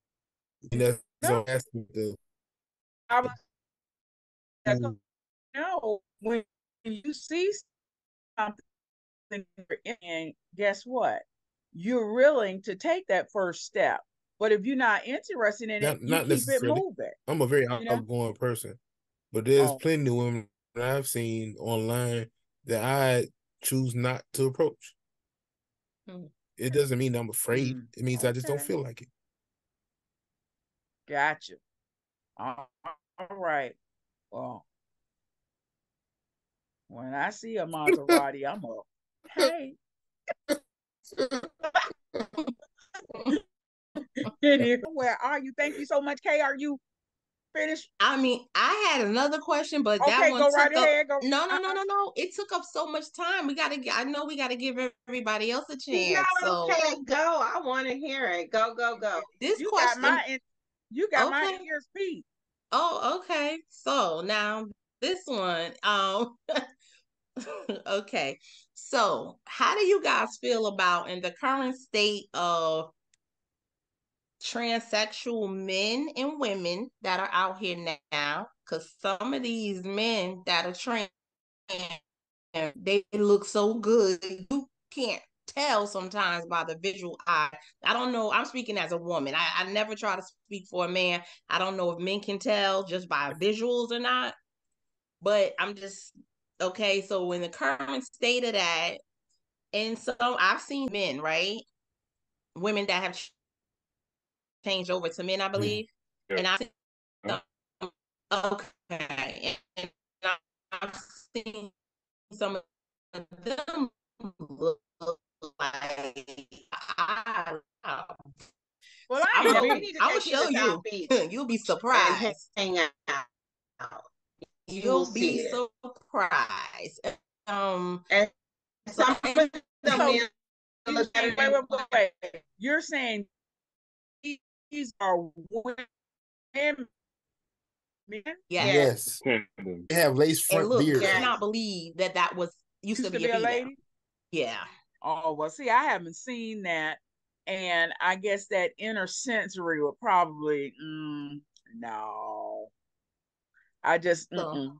And that's No, asking the I was no, when you see something and guess what? you're willing to take that first step. But if you're not interested in it, you Not keep it necessarily. moving. I'm a very You know? outgoing person, but there's Oh, plenty of women that I've seen online that I choose not to approach. It doesn't mean I'm afraid. It means I just don't okay. feel like it. Gotcha. All right. Well, when I see a Maserati, I'm a hey. Where are you? Thank you so much, Kay. Are you finished? I mean, I had another question, but that Okay, one go took right up. ahead. Go. No. It took up so much time. I know we gotta give everybody else a chance. No, okay, go. I want to hear it. Go, go, go. This You question, got my okay. ears beat. Oh, okay. So now this one, okay. So how do you guys feel about in the current state of transsexual men and women that are out here now? Because some of these men that are trans, they look so good, you can't tell sometimes by the visual eye. I don't know. I'm speaking as a woman. I never try to speak for a man. I don't know if men can tell just by visuals or not. But I'm just okay. So in the current state of that, and so I've seen men, right? Women that have changed over to men, I believe, Yeah. and I've seen some, okay, and I've seen some of them look like Well, I I'm ain't Well, never. we gonna need to I'm gonna take you show to South you. Beach You'll be and surprised. hang out. You will You'll see be it. surprised. And So some of the So men you look better saying, than wait. You're saying these are women, men? yes. Yes. They have lace And front look, you beards. Yes. cannot believe that was used to be a a female. lady? Yeah. Oh, well, see, I haven't seen that. And I guess that inner sensory would probably, no. I just, So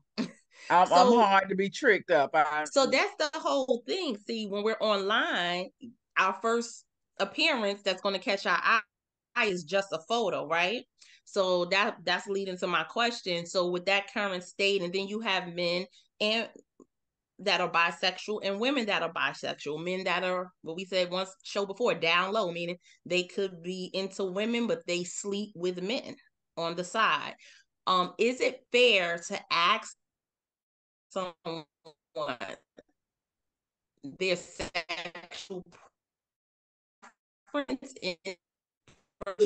I'm so hard to be tricked up. so that's the whole thing. See, when we're online, our first appearance that's going to catch our eye is just a photo, right? So that's leading to my question. So with that current state, and then you have men and that are bisexual and women that are bisexual, men that are what we said once show before, down low, meaning they could be into women, but they sleep with men on the side. Is it fair to ask someone their sexual preference in first,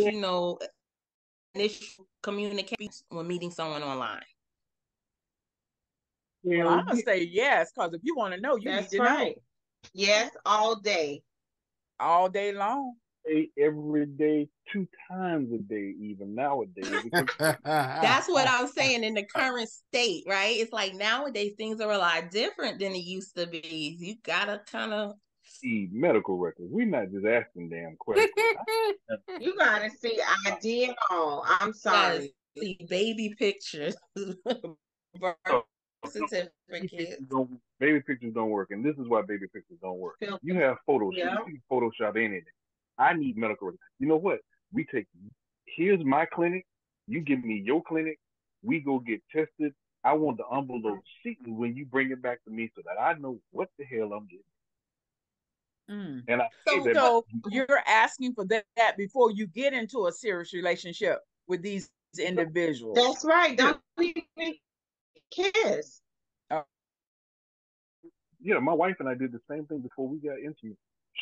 initial communication when meeting someone online? Well, I'm gonna say yes, because if you want to know, you need that's to know right. Yes, all day. all day long. Every day, 2 times a day, even nowadays. Because That's what I'm saying in the current state, right? It's like nowadays things are a lot different than it used to be. You gotta kind of need medical records. We're not just asking damn questions. You gotta see ID and all. I'm gotta sorry. see baby pictures, birth So, certificates. baby pictures don't work, and this is why baby pictures don't work. Feel- You have Photoshop. Yeah. You can Photoshop anything. I need medical records. You know what? Here's my clinic. You give me your clinic. We go get tested. I want the envelope sealed when you bring it back to me so that I know what the hell I'm getting. And I say that. So you're asking for that before you get into a serious relationship with these individuals. That's right. Don't even kiss. Yeah, my wife and I did the same thing before we got intimate.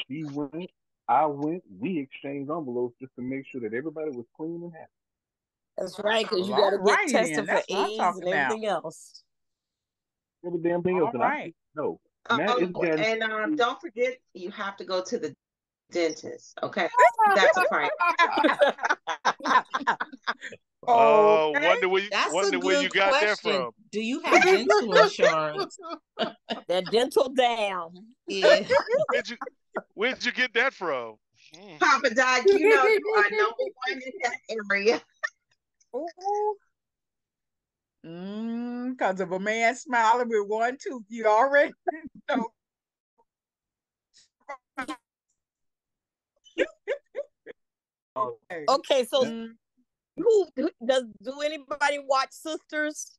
She went, I went, we exchanged envelopes just to make sure that everybody was clean and happy. That's right, because you Well, got to get alrighty tested then. for That's what I'm AIDS talking and about. everything else. Every damn thing else. All And right. no. Now it's gotten. And don't forget, you have to go to the dentist. Okay, that's a priority. Oh, Wonder where That's a wonder where you good got that question. from. Do you have dental insurance? That dental dam. Yeah. Where'd you get that from? Papa Doc, you know you are number one in that area. Because of a man smiling with one tooth, you already know. Okay, so Mm. who do anybody watch Sisters?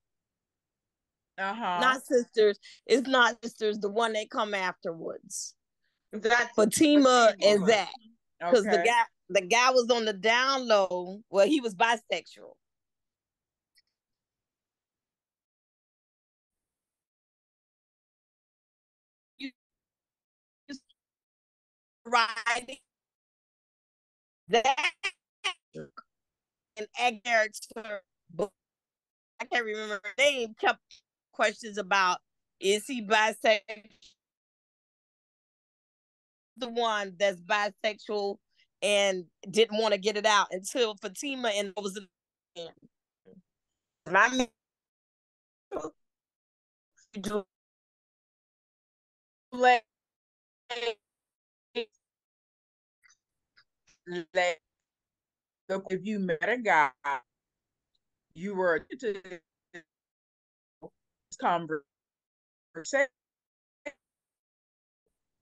Not Sisters. It's not Sisters. The one that come afterwards. That's Fatima and Zach. Because Okay. the guy was on the down low. Well, he was bisexual. Right. That and egg character, but I can't remember her name, kept questions about is he bisexual? The one that's bisexual and didn't want to get it out until Fatima and was in. And I mean, let if you met a guy, you were to this conversation,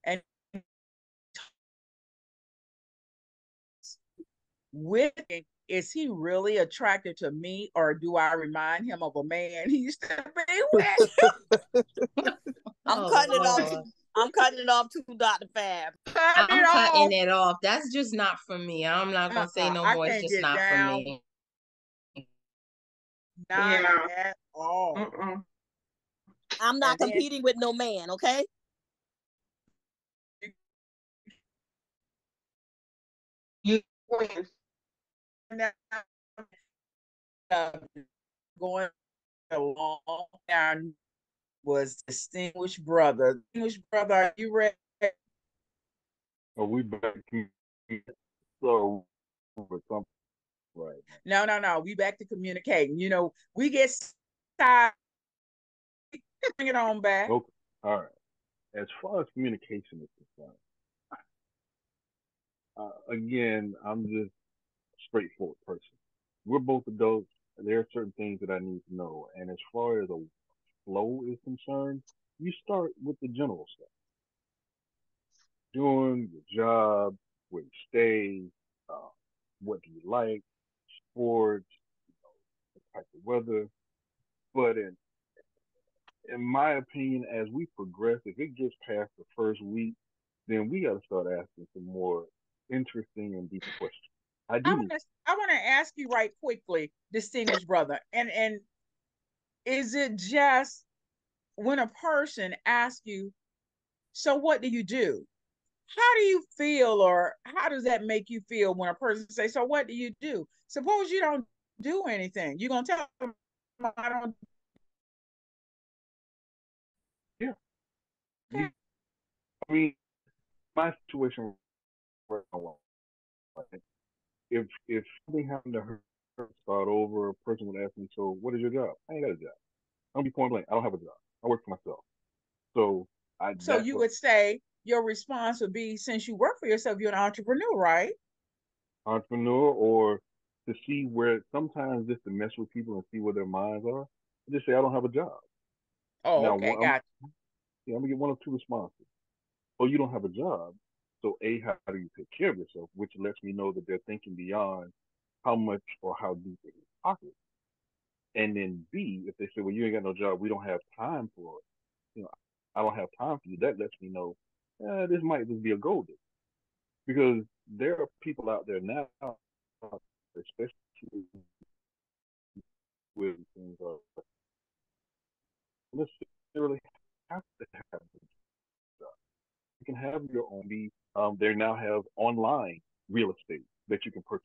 and with is he really attracted to me, or do I remind him of a man he used to be with? I'm cutting it off. I'm cutting it off to Dr. Fab. I'm cutting it off. That's just not for me. I'm not gonna say no more. It's just not for me. Not at all. I'm not competing with no man, okay? You win. Going along down was Distinguished Brother. Distinguished Brother, are you ready? Are we back? So, for something right? No. We back to communicating. You know, we get tired. Bring it on back. Okay. All right. As far as communication is concerned, again, I'm just a straightforward person. We're both adults. There are certain things that I need to know. And as far as a flow is concerned, you start with the general stuff. Doing your job, where you stay, what do you like, sports, the type of weather. But in my opinion, as we progress, if it gets past the first week, then we got to start asking some more interesting and deeper questions. I want to ask you right quickly, Distinguished Brother, and is it just when a person asks you, so what do you do? How do you feel, or how does that make you feel when a person says, so what do you do? Suppose you don't do anything. You're going to tell them, I don't. Yeah. I mean, my situation right now, if something happened to her, start over, a person would ask me, so what is your job? I ain't got a job. I'm gonna be point blank. I don't have a job. I work for myself. So you would say your response would be, since you work for yourself, you're an entrepreneur, right? Entrepreneur, or to see where sometimes just to mess with people and see where their minds are. Just say I don't have a job. Oh, now, okay, gotcha. I'm gonna get one of two responses. Oh, you don't have a job. So A, how do you take care of yourself? Which lets me know that they're thinking beyond how much or how deep in your pocket. And then B, if they say, well, you ain't got no job, we don't have time for it. I don't have time for you. That lets me know this might just be a goal digger. Because there are people out there now, especially with things necessarily have to have a job. You can have your own. They now have online real estate that you can purchase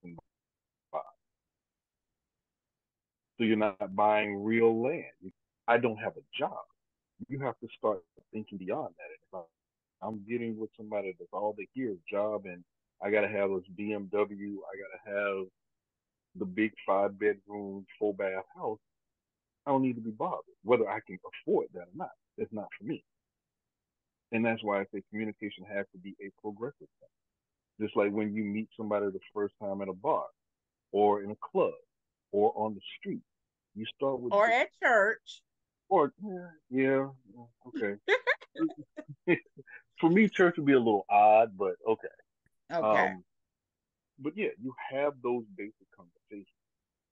and buy. So you're not buying real land. I don't have a job. You have to start thinking beyond that. If I'm getting with somebody that's all they hear is job, and I gotta have this BMW, I gotta have the big 5 bedroom, 4 bath house. I don't need to be bothered whether I can afford that or not. It's not for me. And that's why I say communication has to be a progressive thing. Just like when you meet somebody the first time at a bar or in a club or on the street, you start with or at church. Or yeah, okay. For me, church would be a little odd, but okay. Okay. But yeah, you have those basic conversations.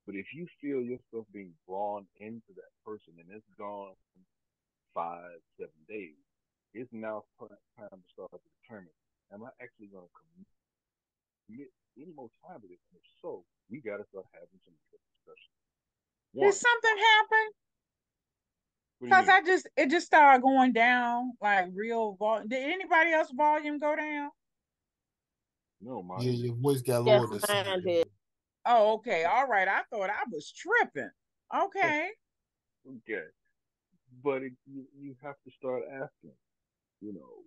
But if you feel yourself being drawn into that person and it's gone 5, 7 days, it's now time to start to determine, am I actually going to commit any more time to this? And if so, we got to start having some discussion. Did something happen? Because it just started going down like real volume. Did anybody else volume go down? No, mine. Yeah, your voice got lower this time. Oh, okay. All right. I thought I was tripping. Okay. Okay. But you have to start asking, you know,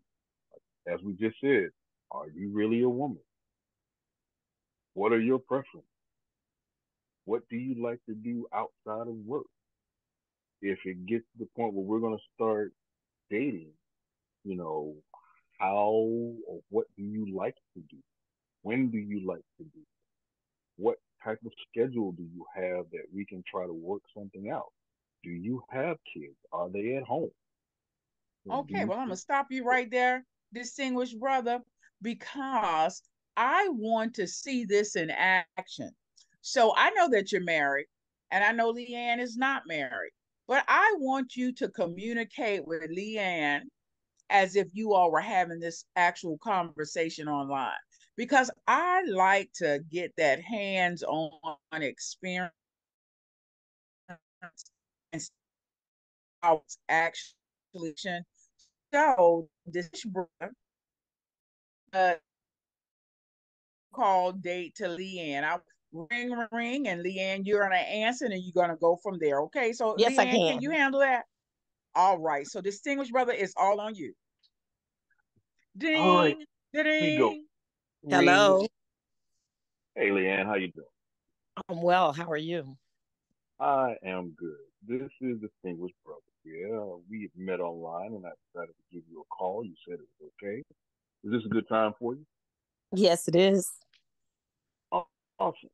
as we just said, are you really a woman? What are your preferences? What do you like to do outside of work? If it gets to the point where we're going to start dating, you know, how or what do you like to do? When do you like to do? What type of schedule do you have that we can try to work something out? Do you have kids? Are they at home? Okay, well, I'm going to stop you right there, distinguished brother, because I want to see this in action. So I know that you're married, and I know Leanne is not married, but I want you to communicate with Leanne as if you all were having this actual conversation online, because I like to get that hands-on experience and how it's actually. So this brother call date to Leanne. I ring, and Leanne, you're gonna answer, and you're gonna go from there. Okay, so Yes, I Leanne, can. can you handle that? All right. So distinguished brother, it's all on you. Ding, all right, we go. ding. Hello. Ring. Hey, Leanne, how you doing? I'm well. How are you? I am good. This is Distinguished Brother. Yeah, we met online, and I decided to give you a call. You said it was okay. Is this a good time for you? Yes, it is. Awesome.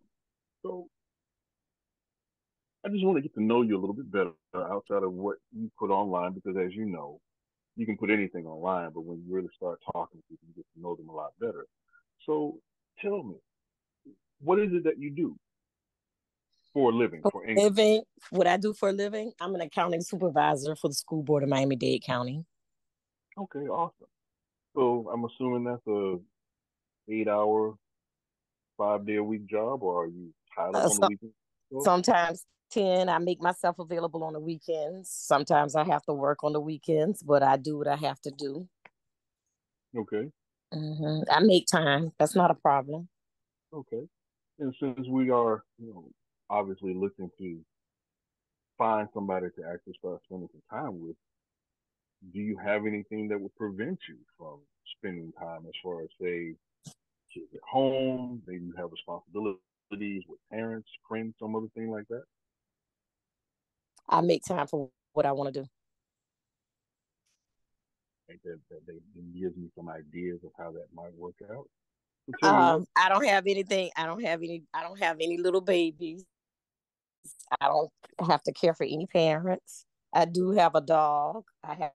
So I just want to get to know you a little bit better outside of what you put online, because as you know, you can put anything online, but when you really start talking to people, you get to know them a lot better. So tell me, what is it that you do for a living, for income? Living, what I do for a living, I'm an accounting supervisor for the school board of Miami-Dade County. Okay, awesome. So I'm assuming that's a 8 hour, 5 day a week job, or are you tied up on the weekends? Sometimes 10. I make myself available on the weekends. Sometimes I have to work on the weekends, but I do what I have to do. Okay. I make time. That's not a problem. Okay. And since we are, obviously looking to find somebody to actually start spending some time with, do you have anything that would prevent you from spending time, as far as, say, kids at home, maybe you have responsibilities with parents, friends, some other thing like that? I make time for what I want to do. That gives me some ideas of how that might work out. I don't have anything. I don't have any little babies. I don't have to care for any parents. I do have a dog. I have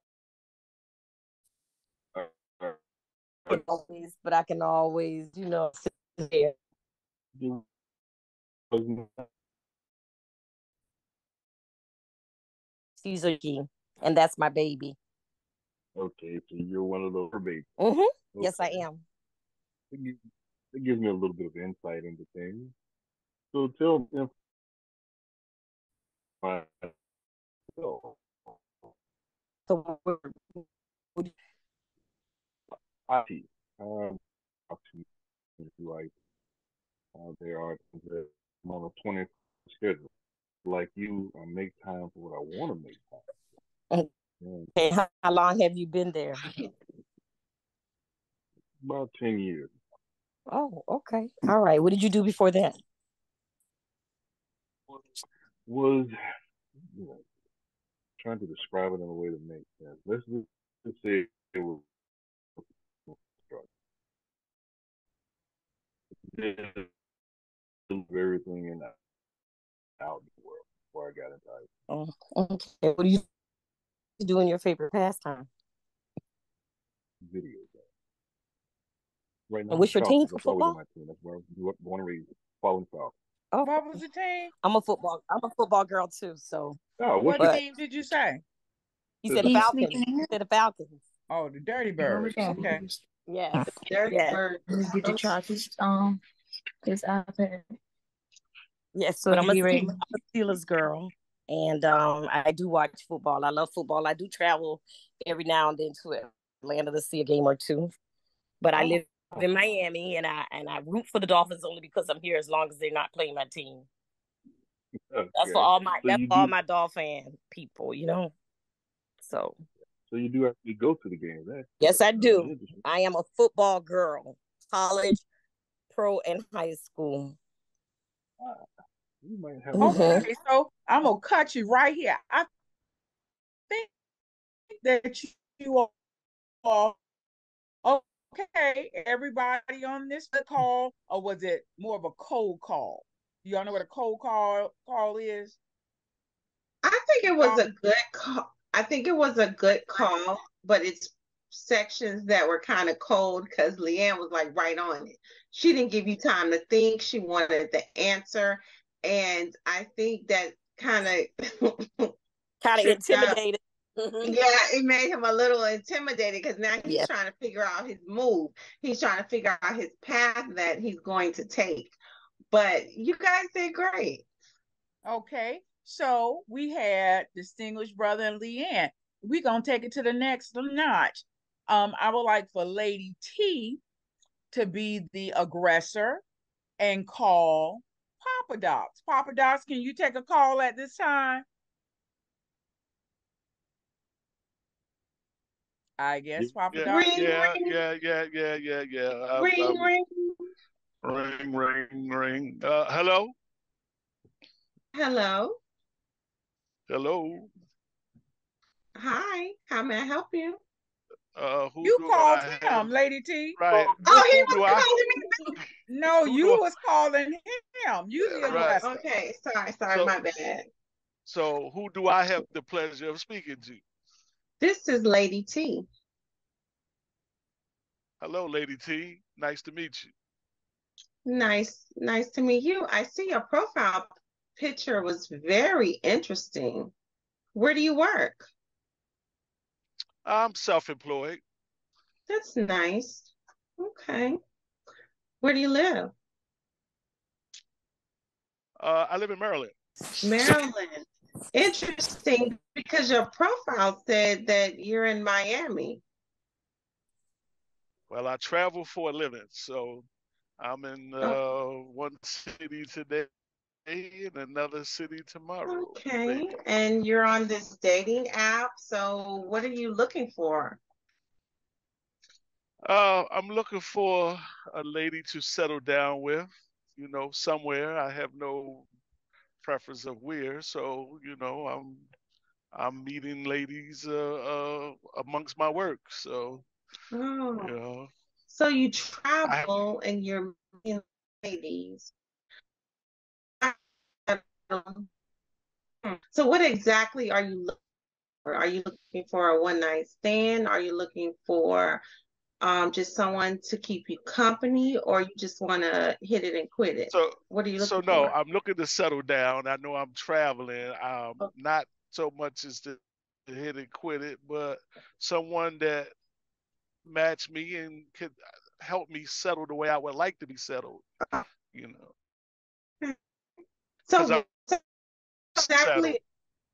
always, but I can always, sit there. She's a key, and that's my baby. Okay, so you're one of those babies. Mm-hmm. Okay. Yes, I am. It gives me a little bit of insight into things. So tell me, So IT. If you like, there are things that I'm on a 20 schedule. Like you, I make time for what I want to make time. Okay, how long have you been there? About 10 years. Oh, okay. All right. What did you do before that? Was trying to describe it in a way that makes sense. Let's just say it was everything in the out the world before I got into IT. Oh, okay. What do you do in your favorite pastime? Video games. Right now, And what's your team Falcons. for That's always on football? my team. That's where I grew up, born and raised. Following Falcons. Oh, What was the team? I'm a football girl too. So Oh, What but team did you say? you said the The- Falcons. You said the Falcons. Oh, the Dirty Birds. Okay. Yes. Dirty Yes. bird. Get to charge his iPad. Yes, So but I'm a he ready. Steelers girl, and I do watch football. I love football. I do travel every now and then to Atlanta to see a game or two. But I live in Miami, and I root for the Dolphins only because I'm here. As long as they're not playing my team, Okay. that's for all my So that's you for all do. my Dolphin people, you know. So So you do actually go to the games, eh? yes, I do. Interesting. I am a football girl, college, pro, and high school. You might have. Mhm. Okay, so I'm gonna cut you right here. I think that you are okay. Everybody on this call, or was it more of a cold call? Do y'all know what a cold call is? I think it was a good call. I think it was a good call, but it's sections that were kind of cold because Leanne was like right on it. She didn't give you time to think. She wanted the answer. And I think that kind of Kind of tripped up. intimidated. Yeah, it made him a little intimidated because now he's Yes. trying to figure out his move. He's trying to figure out his path that he's going to take. But you guys did great. Okay, so we had distinguished brother and Leanne. We're gonna take it to the next notch. I would like for Lady T to be the aggressor and call Papa Docs. Papa Docs, can you take a call at this time? I guess Papa Yeah, Docs. Ring, yeah, ring, yeah. ring, ring. Ring. Hello, Hello. hello. Hi. How may I help you? Who You do called I him, have? Lady T. Right. Oh, he Who do was I? calling me. No, Who you do? was calling him. You the Right. aggressor. Okay. Sorry. So, My bad. so who do I have the pleasure of speaking to? This is Lady T. Hello, Lady T. Nice to meet you. Nice to meet you. I see your profile picture was very interesting. Where do you work? I'm self-employed. That's nice. Okay. Where do you live? I live in Maryland. Maryland. Interesting because your profile said that you're in Miami. Well, I travel for a living, so I'm in Oh, one city today and another city tomorrow, okay. baby. And you're on this dating app. So what are you looking for? I'm looking for a lady to settle down with, somewhere. I have no preference of where, so I'm meeting ladies amongst my work. So Oh, you know, so you I have travel and you're meeting ladies. So what exactly are you looking for? Are you looking for a one night stand? Are you looking for just someone to keep you company, or you just want to hit it and quit it? so What are you so looking no. for? I'm looking to settle down. I know I'm traveling. Oh, Not so much as to hit and quit it, but someone that match me and could help me settle the way I would like to be settled. You know, because I'm so settled.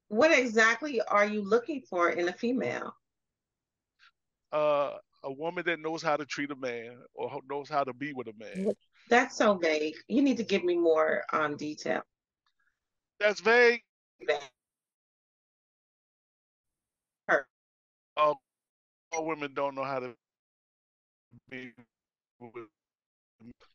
what exactly are you looking for in a female? A woman that knows how to treat a man or knows how to be with a man. That's so vague. You need to give me more detail. That's vague. All, all women don't know how to be with.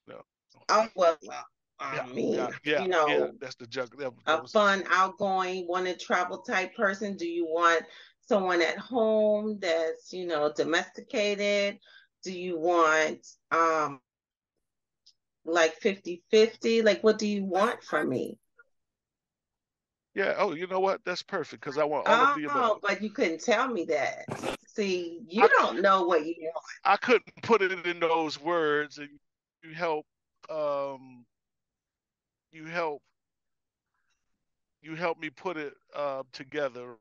No. Oh, well, Yeah, I mean, yeah. That's the jug. A fun, outgoing, want to travel type person? Do you want someone at home that's, domesticated? Do you want like 50-50? Like, what do you want from me? Yeah. Oh, you know what? That's perfect because I want all of the Oh, above. but you couldn't tell me that. See, you don't know what you want. I couldn't put it in those words, and you help. You help. You help me put it together.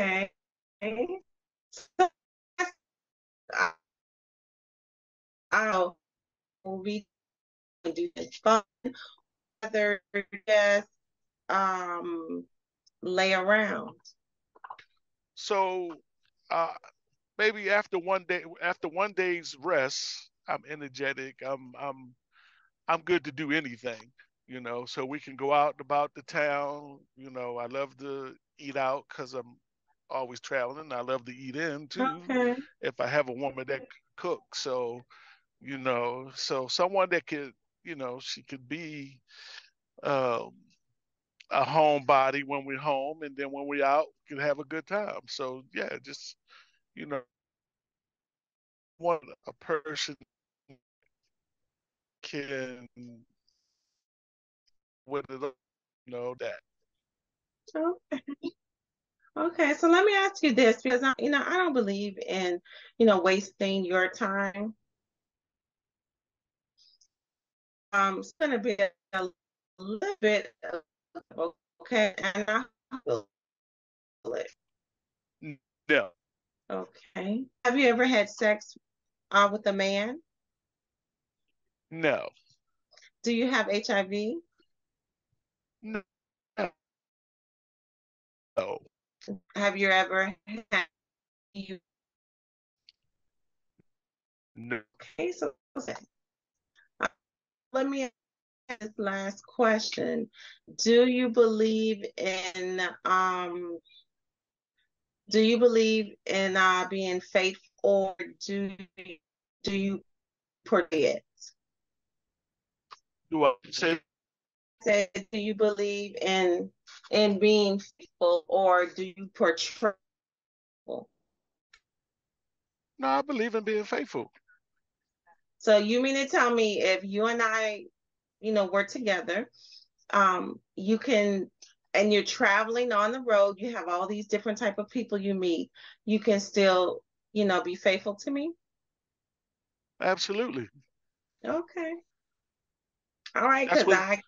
Okay. So, I'll read and do this fun. Rather just lay around. So, maybe after one day's rest, I'm energetic. I'm good to do anything. So we can go out about the town. I love to eat out because I'm always traveling. I love to eat in too Okay. if I have a woman that cooks. So, so someone that could, she could be um, a homebody when we're home, and then when we're out, we can have a good time. So yeah, just you know, want a person can with it, that. Okay. Okay. So let me ask you this because I don't believe in, wasting your time. It's gonna be a little bit of okay, and I feel it. No, Okay. Have you ever had sex with a man? no, Do you have HIV? no, no, Have you ever had you? no. Okay, so let me ask this last question. Do you believe in being faithful, or do you portray it? Do I say Say, do you believe in being faithful, or do you portray? no? I believe in being faithful. So you mean to tell me if you and I, we're together, you can, and you're traveling on the road, you have all these different type of people you meet, you can still, be faithful to me? Absolutely. Okay. All right, That's because what.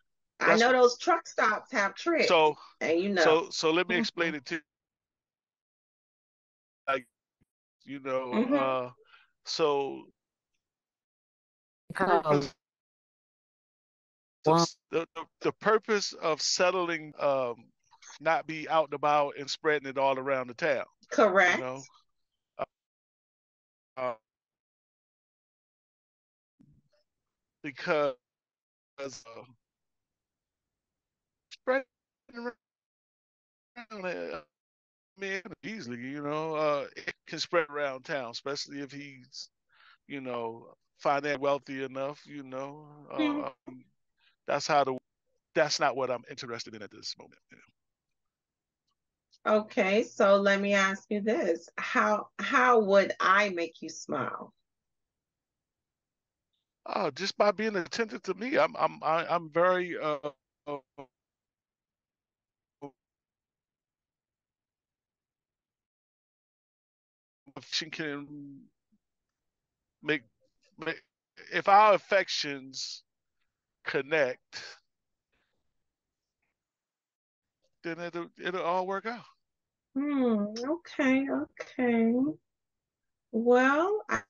I That's know what. those truck stops have tricks, So, and you know. so let me explain it to you. Like, Mm-hmm. so Because purpose of the purpose of settling, not be out and about and spreading it all around the town. You Correct. know, uh, uh, because spreading around, man, easily, it can spread around town, especially if he's, financially wealthy enough. Hmm. That's how the. That's not what I'm interested in at this moment. Okay, so let me ask you this. How would I make you smile? Just by being attentive to me, I'm very affection can make, make if our affections connect, then it'll all work out. Okay, okay. Well, I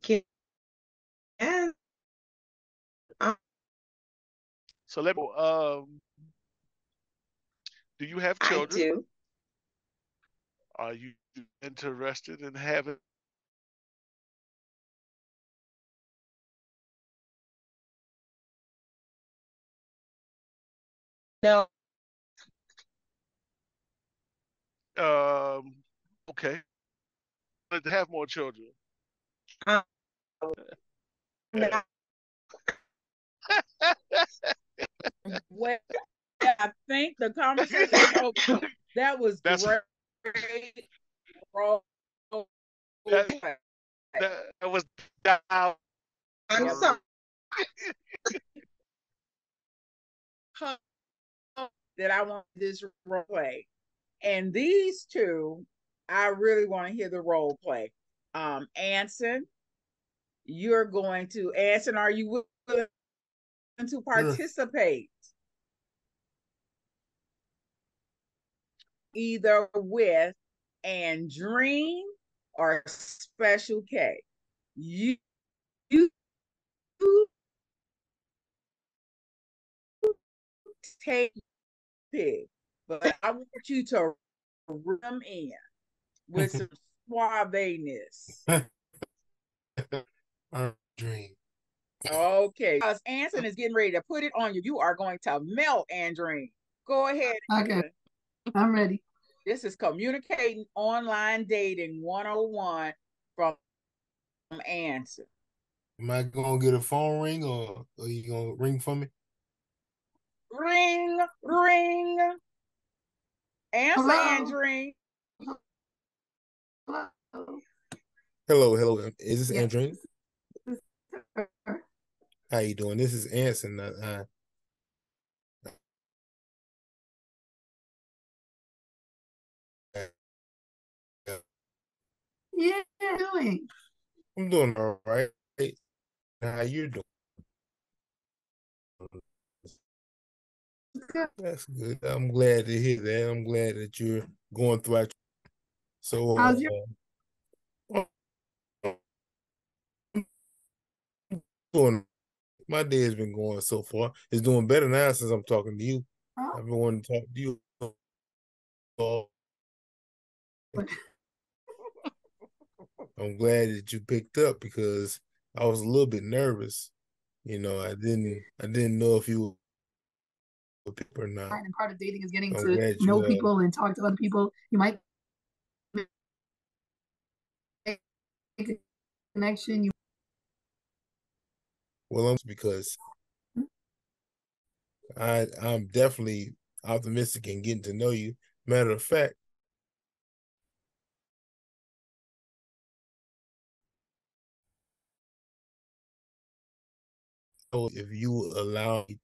guess um, So let me. Do you have I children? do. Are you interested in having? No, Um, okay, to have more children. I'm not. Well, I think the conversation is over. That was That's great. that, that was down. I'm sorry. that I want this role play. And these two, I really want to hear the role play. Anson, you're going to, Anson, are you willing to participate? Either with Andreen or Special K. You take pick, but I want you to rim in with some suaveness. Dream. Okay, because Anson is getting ready to put it on you. You are going to melt, Andreen. Go ahead. Okay, Anson. I'm ready. This is Communicating Online Dating 101 from Anson. Am I gonna get a phone ring or are you gonna ring for me? Ring, ring. Answer, Andreen. Hello. Is this Yes. Andreen? How you doing? This is Anson. Yeah, doing. I'm doing all right. How you doing? That's good. I'm glad to hear that. I'm glad that you're going through. So, How's your? doing. My day has been going so far. It's doing better now since I'm talking to you. Oh. I've been wanting to talk to you. I'm glad that you picked up because I was a little bit nervous. You know, I didn't know if you were pick or not. And part of dating is getting I'm to glad know you people and talk to other people. You might make a connection. well, because I'm definitely optimistic in getting to know you. Matter of fact, if you allow me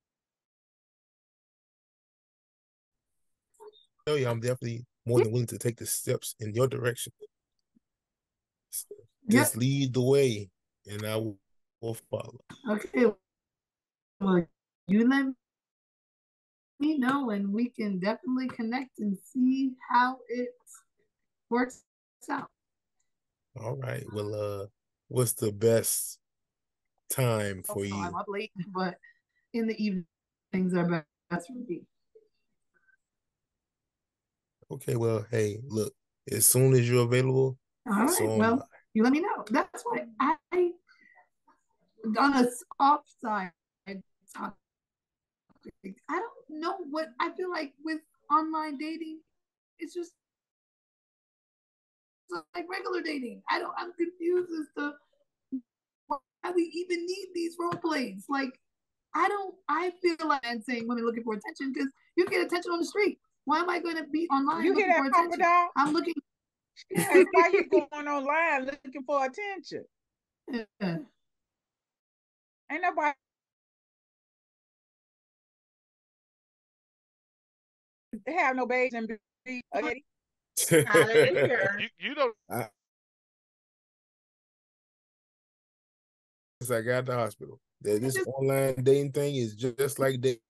to tell you, I'm definitely more than willing to take the steps in your direction. Just lead the way, and I will follow. Okay. Well, you let me know, and we can definitely connect and see how it works out. All right. Well, what's the best time for you? I'm up late, but in the evening, things are best for me. Okay. Well, hey, look, as soon as you're available, all right. so Well, you let me know. That's why I, on a off side, I don't know what I feel like with online dating. It's just like regular dating. I'm confused as to why we even need these role plays. Like, I feel like I'm saying women looking for attention because you get attention on the street. Why am I going to be online you looking hear for that, attention? Dog? I'm looking. Like, why you going online looking for attention? Yeah. Ain't nobody have no babies and be okay. You don't. I got the hospital. This online dating thing is just like dating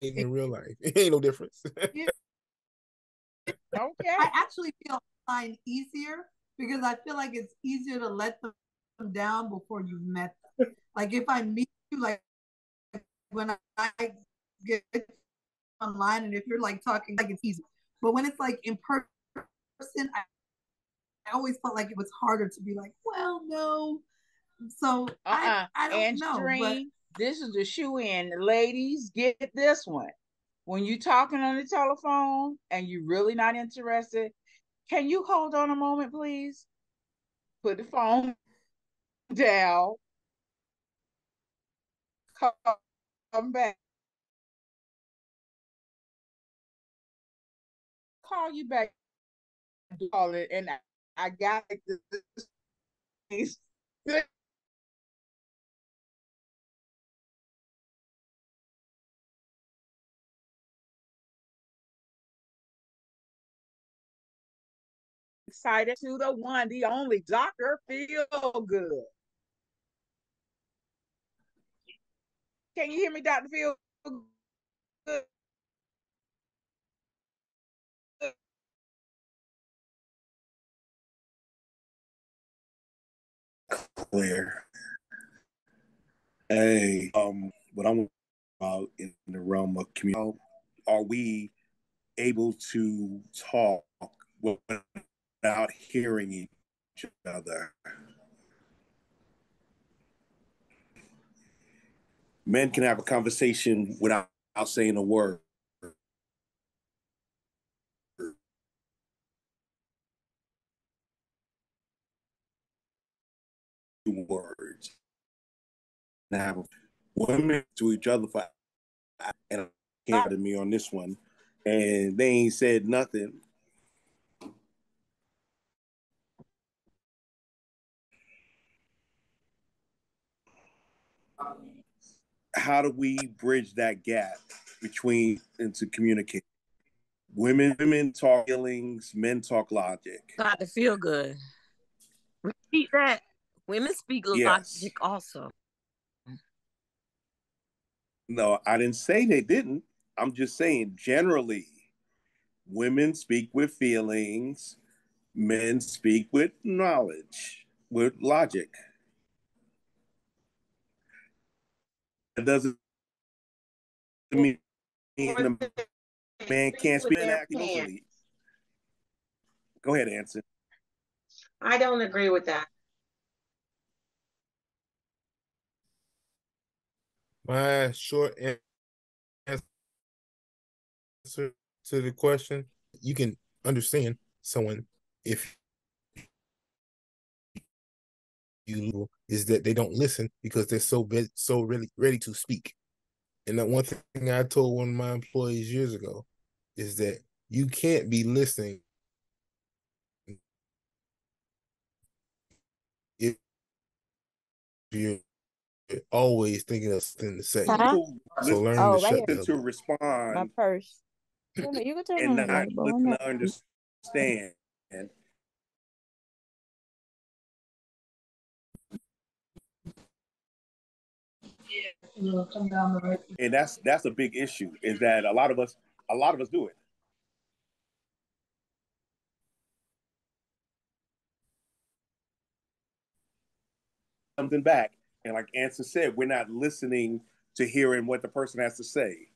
in real life. It ain't no difference. Okay. I actually feel online easier because I feel like it's easier to let them down before you've met them. Like if I meet you, like when I get online, and if you're like talking, like it's easy. But when it's like in person, I always felt like it was harder to be like, well, no. So I don't know. But this is the shoe in. Ladies, get this one. When you talking on the telephone and you're really not interested, can you hold on a moment, please? Put the phone down. Come back. Call you back. Call it, and I got this. excited to the one, the only Dr. Feel Good. Can you hear me, Dr. Feel Good? Clear. Hey, what I'm about in the realm of community, are we able to talk without hearing each other? Men can have a conversation without saying a word. Words. Now, women to each other for, and came to me on this one, and they ain't said nothing. How do we bridge that gap between and to communicate? Women talk feelings, men talk logic. Dr. Feel Good. Repeat that. Women speak logic also. No, I didn't say they didn't. I'm just saying generally, women speak with feelings, men speak with knowledge, with logic. It doesn't mean the man can't speak and act emotionally. Go ahead, Anson. I don't agree with that. My short answer to the question, you can understand someone if you is that they don't listen because they're so really ready to speak. And the one thing I told one of my employees years ago is that you can't be listening if you're always thinking of something to say. So learn to shut right to respond. My purse. You can turn and on not the listen to understand. And that's a big issue. Is that a lot of us do it. Something back, and like Anson said, we're not listening to hearing what the person has to say.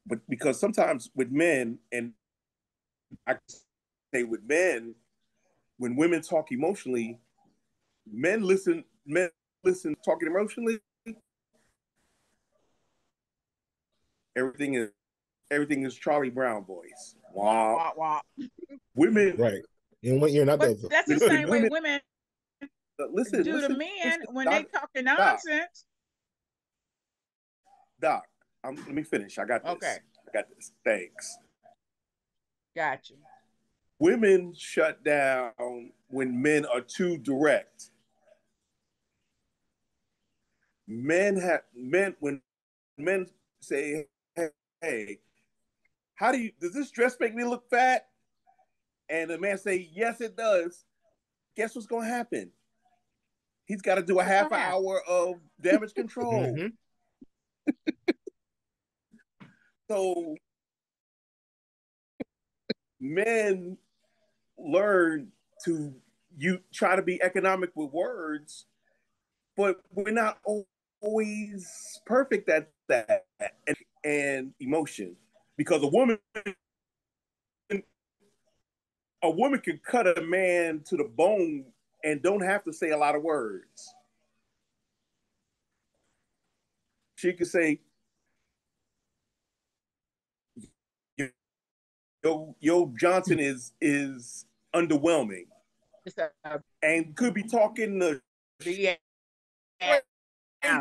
But because sometimes with men, and I say with men, when women talk emotionally, men listen talking emotionally. Everything is Charlie Brown voice. Wow. Wah, wah. Women, right? And when you're not but that's the same way women listen to men when Doc, they talking nonsense. Doc, let me finish. I got this. Okay. I got this. Thanks. Gotcha. Women shut down when men are too direct. When men say, "Hey, does this dress make me look fat?" And the man say, "Yes, it does." Guess what's going to happen? He's got to do a half hour of damage control. So men learn to try to be economic with words, but we're not always perfect at that and emotion, because a woman can cut a man to the bone and don't have to say a lot of words. She could say, Yo Johnson is underwhelming, and could be talking the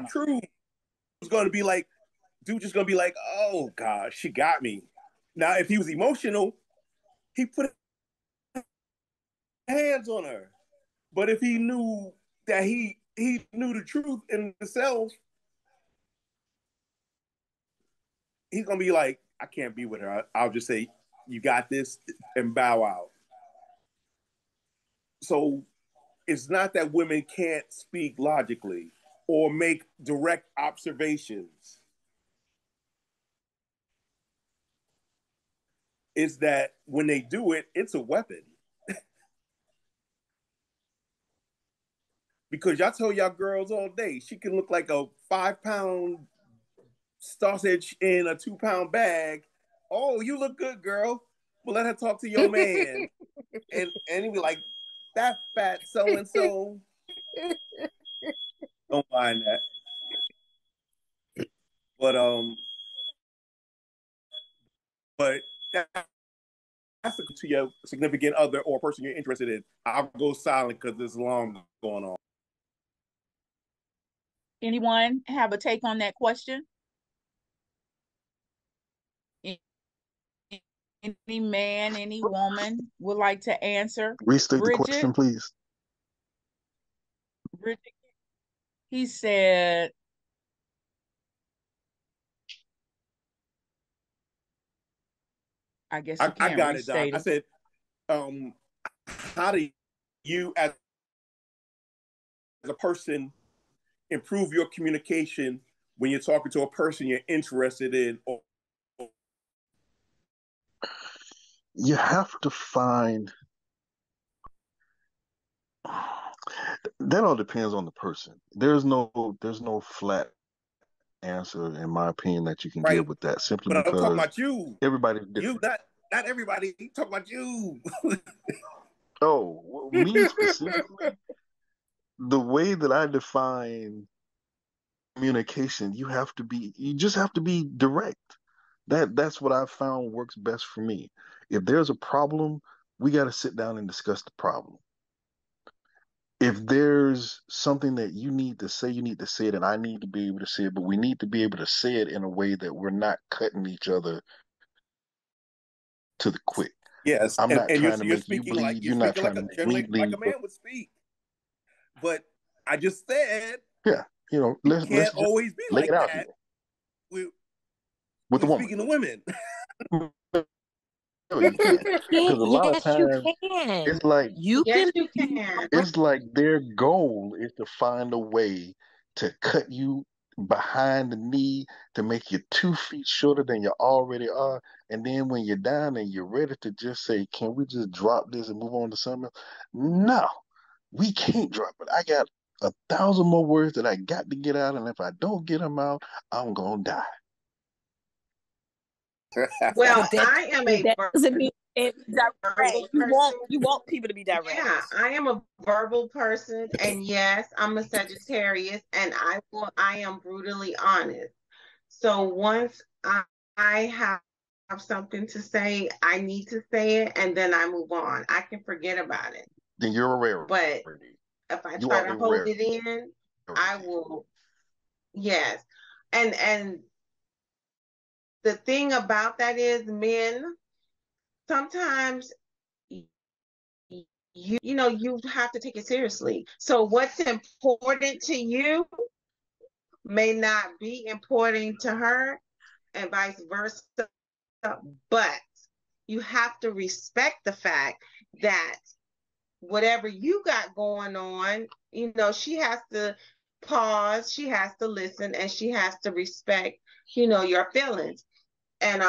truth. It's going to be like, dude just going to be like, oh God, she got me. Now, if he was emotional, he put hands on her. But if he knew that he knew the truth in himself, he's going to be like, I can't be with her. I'll just say, you got this, and bow out. So it's not that women can't speak logically or make direct observations. It's that when they do it, it's a weapon. Because y'all tell y'all girls all day, she can look like a 5-pound sausage in a 2-pound bag. Oh, you look good, girl. Well, let her talk to your man. and he'd be like, that fat so and so. Don't mind that. But that's to your significant other or person you're interested in. I'll go silent because there's alarm going on. Anyone have a take on that question? Any man, any woman would like to answer? Restate the question, please. Bridget, he said, I guess you can't I got it, Doc. restate I said, how do you as a person improve your communication when you're talking to a person you're interested in? You have to find, that all depends on the person. There's no flat answer, in my opinion, that you can give with that, simply But I'm talking because about you. Everybody's different. You, not everybody. You talking about you. Oh, me specifically, the way that I define communication, you just have to be direct. That's what I've found works best for me. If there's a problem, we got to sit down and discuss the problem. If there's something that you need to say it, and I need to be able to say it, but we need to be able to say it in a way that we're not cutting each other to the quick. Yes, I'm not trying to you're make you speaking bleed. You're not trying to make me bleed. Like a man would speak. But I just said, yeah, let's can't just always be lay like it out that here. with the woman. Speaking to women. No, you can't. Because a lot of times it's like it's like their goal is to find a way to cut you behind the knee, to make you 2 feet shorter than you already are. And then when you're down and you're ready to just say, can we just drop this and move on to something else? No, we can't drop it. I got 1,000 more words that I got to get out, and if I don't get them out, I'm gonna die. Well, I am a doesn't mean direct. You want people to be direct. Yeah, I am a verbal person, and yes, I'm a Sagittarius, and I am brutally honest. So once I have something to say, I need to say it, and then I move on. I can forget about it. Then you're a rarity. But if I try to hold it in, I will. Yes, and the thing about that is, men sometimes you have to take it seriously. So what's important to you may not be important to her, and vice versa. But you have to respect the fact that whatever you got going on, she has to pause, she has to listen, and she has to respect, your feelings, and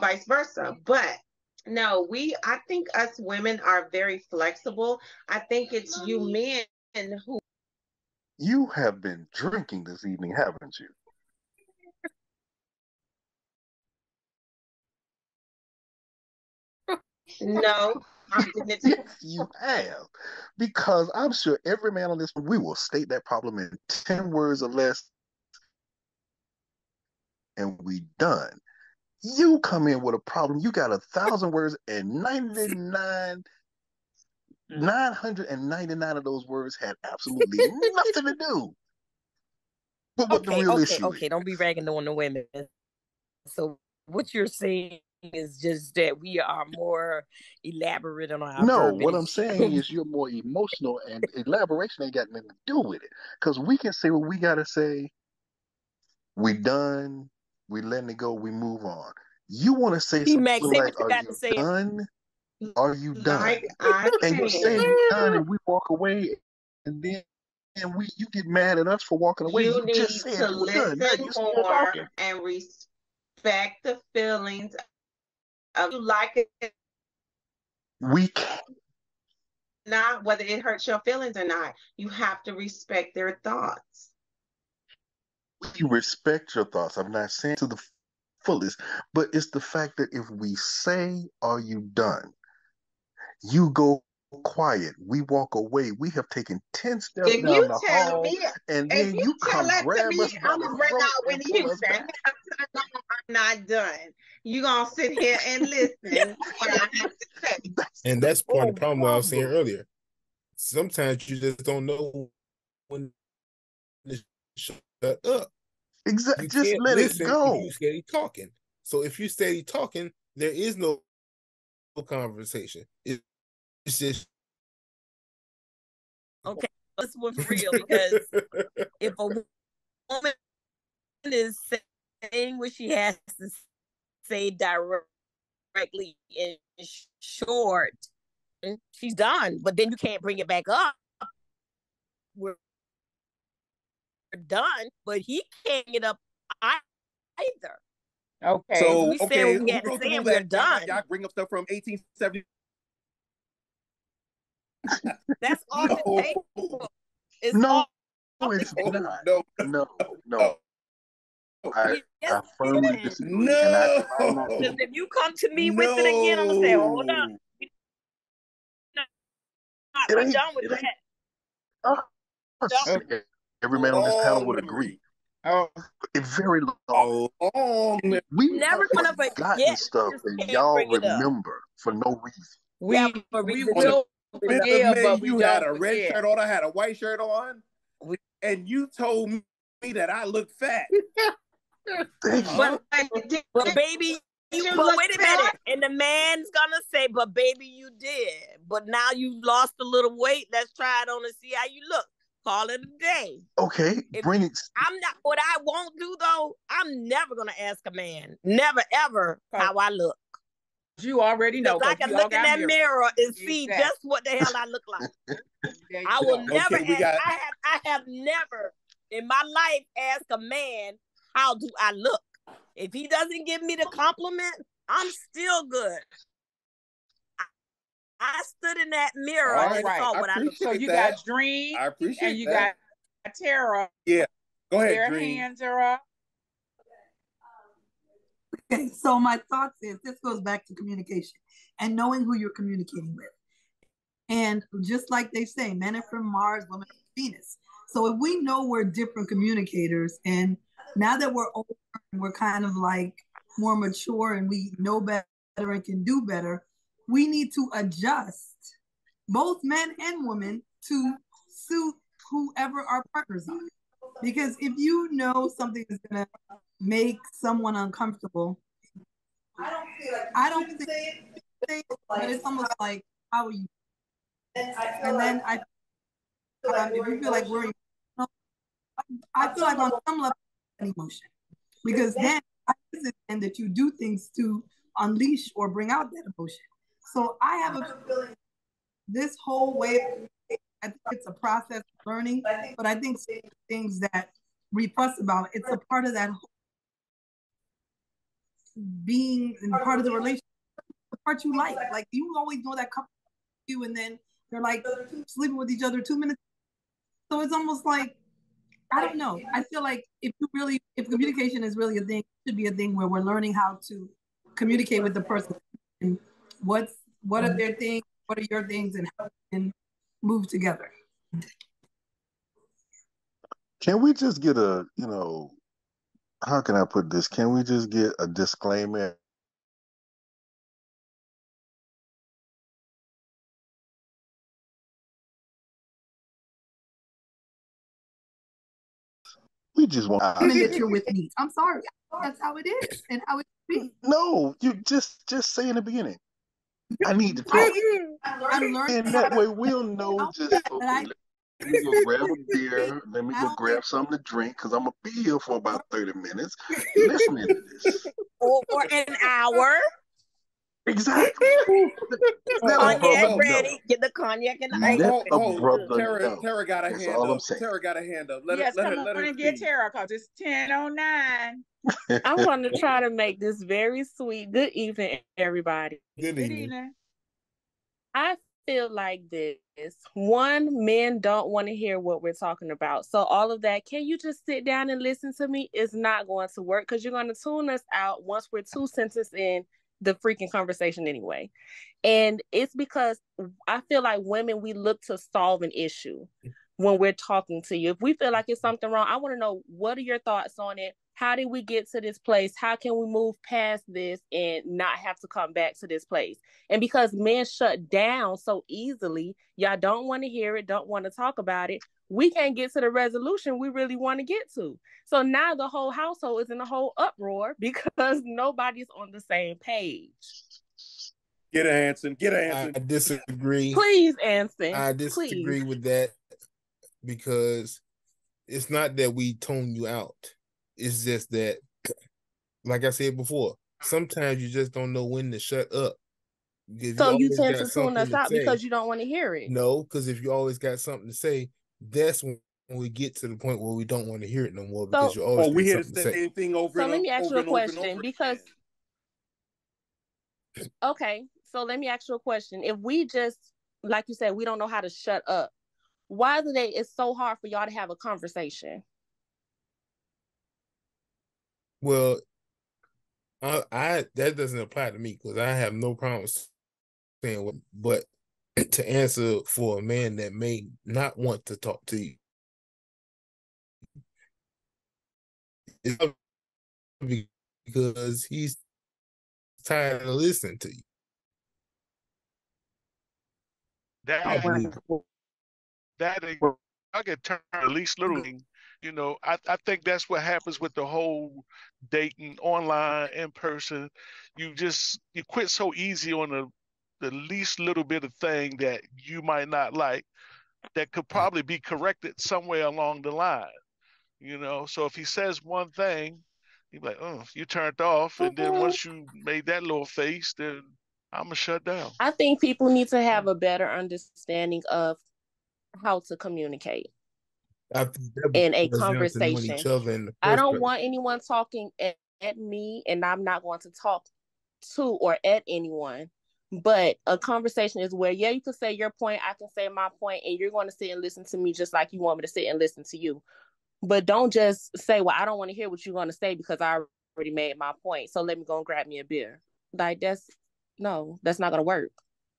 vice versa. But no, I think us women are very flexible. I think it's you men who. You have been drinking this evening, haven't you? No, yes, you have. Because I'm sure every man on this, we will state that problem in 10 words or less, and we done. You come in with a problem, you got 1,000 words, and 999 of those words had absolutely nothing to do with what the real issue is. Don't be ragging on the women. So what you're saying is just that we are more elaborate on our verbiage. What I'm saying is you're more emotional, and elaboration ain't got nothing to do with it. Because we can say what we gotta say, we done, we letting it go, we move on. You want to say Max, something say like, what you "Are got you to say. done? Are you done?" Like I And you say said, you're done, and we walk away, and then you get mad at us for walking away. you You just need said to you were done. Now listen you still more talking. and respect the feelings of you like it We can't. or not, whether it hurts your feelings or not. You have to respect their thoughts. We respect your thoughts. I'm not saying to the fullest, but it's the fact that if we say, "Are you done?" You go quiet. We walk away. We have taken 10 steps If down you the tell hall, me, and if then you you tell come that to grab me, us by I'm the gonna bring throat out and Whitney pull us Houston. back. I'm not done. You gonna sit here and listen to what I have to say. And that's part of the problem I was saying problem. earlier. Sometimes you just don't know when to shut up. Exactly. You Just can't let it listen if go. you steady talking. So if you steady talking, there is no conversation. It's just Okay, this one for real, because if a woman is saying what she has to say directly in short, she's done. But then you can't bring it back up. We're done, but he can't get up either. Okay. So, We said okay, what we who had to wrote the say rule and we're that done. y'all bring up stuff from 1870? That's off the No, table. It's No, off it's the table. not. no, No. I Yes, firmly it is. disagree, and I try not to. Because if you come to me with it again, I'm gonna say, hold up, It we're ain't. done with It ain't. that. Us. Okay. Every man on this panel long would memory. agree. Oh, It's very A long. long memory. We Never have gonna forgotten forget. stuff Just that can't y'all bring it up. remember for no reason. we reason will to bring it up. 5th of forgive, May, but we you had don't a red forget. shirt on, I had a white shirt on, We- and you told me that I look fat. Thank you. But baby, but wait a minute. And the man's gonna say, but baby, you did. But now you lost a little weight. Let's try it on and see how you look. Call it a day. Okay, bring it. I'm not, what I won't do though, I'm never gonna ask a man, never ever, how I look. You already know. Because I can look in that mirror and see Exactly. just what the hell I look like. I will never ask, I have never in my life asked a man, how do I look? If he doesn't give me the compliment, I'm still good. I stood in that mirror and saw what I looked So like. you got Dream, I appreciate and you that. got Tara. Yeah, go ahead, Their Dream. hands are up. Okay, so my thoughts is this goes back to communication and knowing who you're communicating with. And just like they say, men are from Mars, women are from Venus. So if we know we're different communicators, and now that we're older, we're kind of like more mature and we know better and can do better, we need to adjust, both men and women, to suit whoever our partners are. Because if you know something is going to make someone uncomfortable, I don't think but it's almost like, how are you? And then if you feel like we're emotional, I feel like on some level, an emotion. Because then and that you do things to unleash or bring out that emotion. So I have a feeling this whole way, I think it's a process of learning, but I think things that we fuss about, it's a part of that whole being and part of the relationship, the part you like. Like you always know that couple you, and then they're like sleeping with each other 2 minutes. So it's almost like, I don't know. I feel like if communication is really a thing, it should be a thing where we're learning how to communicate with the person. And what are their things, what are your things, and how we can move together. Can we just get how can I put this? Can we just get a disclaimer? We just want that you're with me. I'm sorry. That's how it is and how it should be. No, you just say in the beginning. I need to talk. I'm learning. And that way we'll know just okay. Let me go grab a beer. Let me go grab something to drink because I'm going to be here for about 30 minutes listening to this. Or an hour. Exactly. Cognac ready. Get the cognac and the ice. Let a brother know. Tara got a That's hand all I'm up. saying. Tara got a hand up. Yes, come on let her and get speak. Tara because it's 10:09. I'm going to try to make this very sweet. Good evening, everybody. Good evening. I feel like this. One, men don't want to hear what we're talking about. So all of that, can you just sit down and listen to me? It's not going to work because you're going to tune us out once we're 2 sentences in the freaking conversation anyway. And it's because I feel like women, we look to solve an issue when we're talking to you. If we feel like it's something wrong, I want to know, what are your thoughts on it? How did we get to this place? How can we move past this and not have to come back to this place? And because men shut down so easily, y'all don't want to hear it, don't want to talk about it, we can't get to the resolution we really want to get to. So now the whole household is in a whole uproar because nobody's on the same page. Get an answer. Get an answer. I disagree. Please, Anson. I disagree with that because it's not that we tone you out. It's just that, like I said before, sometimes you just don't know when to shut up. So you tend to tune us out because you don't want to hear it. No, because if you always got something to say, that's when we get to the point where we don't want to hear it no more because you always we hear something the to say. same thing over and over. So let me ask you a question again. because. Okay, so let me ask you a question. If we just, like you said, we don't know how to shut up, why is it's so hard for y'all to have a conversation? Well, I that doesn't apply to me because I have no problem saying what, but to answer for a man that may not want to talk to you, it's because he's tired of listening to you. I get turned at least little thing. You know, I think that's what happens with the whole dating online, in person. You quit so easy on the least little bit of thing that you might not like that could probably be corrected somewhere along the line. You know, so if he says one thing, you're like, oh, you turned off. And then once you made that little face, then I'm going to shut down. I think people need to have a better understanding of how to communicate in a conversation. I don't want anyone talking at me, and I'm not going to talk to or at anyone. But a conversation is where, yeah, you can say your point, I can say my point, and you're going to sit and listen to me just like you want me to sit and listen to you. But don't just say, well, I don't want to hear what you're going to say because I already made my point. So let me go and grab me a beer. Like, that's not going to work.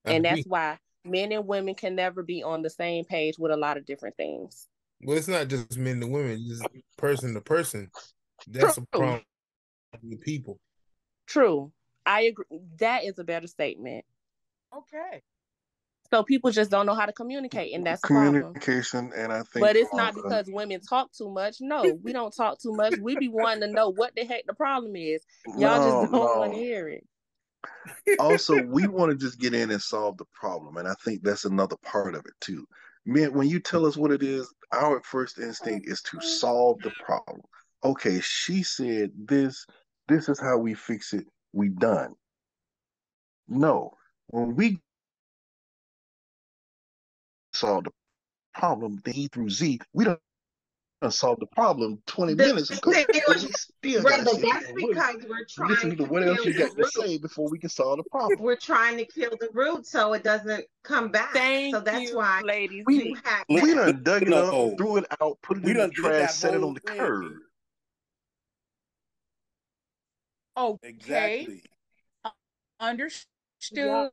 And that's why men and women can never be on the same page with a lot of different things. Well, it's not just men and women, it's person to person. That's a problem with people. True. I agree. That is a better statement. Okay. So people just don't know how to communicate, and that's communication. And I think, but it's not because women talk too much. No, we don't talk too much. We be wanting to know what the heck the problem is. Y'all just don't want to hear it. Also, we want to just get in and solve the problem, and I think that's another part of it too. Man, when you tell us what it is, our first instinct is to solve the problem. Okay, she said this. This is how we fix it. We done. No, when we solve the problem, the E through Z, we don't solve the problem 20 minutes ago. That's because we're trying to what else you got to say before we can solve the problem. We're trying to kill the root so it doesn't come back. So that's why, ladies, we have we done dug it up, threw it out, put it in the trash, set it on the curb. Okay. Exactly. Understood.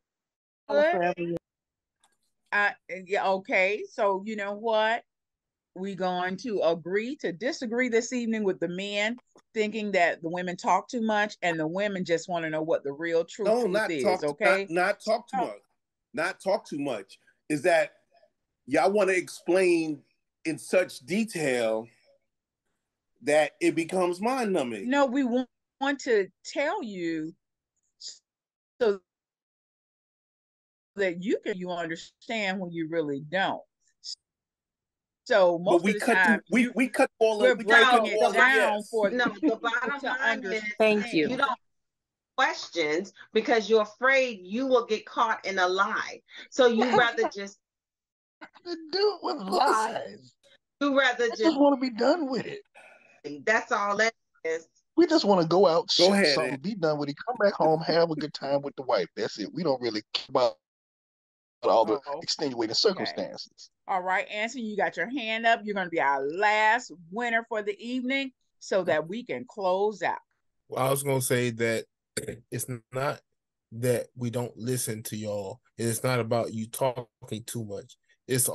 Yeah, okay. So you know what? We're going to agree to disagree this evening with the men thinking that the women talk too much and the women just want to know what the real truth is. Okay. Not talk too much. Not talk too much. Is that y'all want to explain in such detail that it becomes mind numbing? No, we want to tell you so that you understand when you really don't. So most we of the cut time, we cut all we're we cut breaking through it all the down yes. for No, the people bottom to line is Thank you. you don't questions because you're afraid you will get caught in a lie. So you rather just To do with lies. you rather I just want to be done with it. that's all that is. We just want to go out, Go shoot ahead, something, Ed. be done with it, come back home, have a good time with the wife. That's it. We don't really care about all the extenuating circumstances. All right, Anson, you got your hand up. You're going to be our last winner for the evening so that we can close out. Well, I was going to say that it's not that we don't listen to y'all. It's not about you talking too much. It's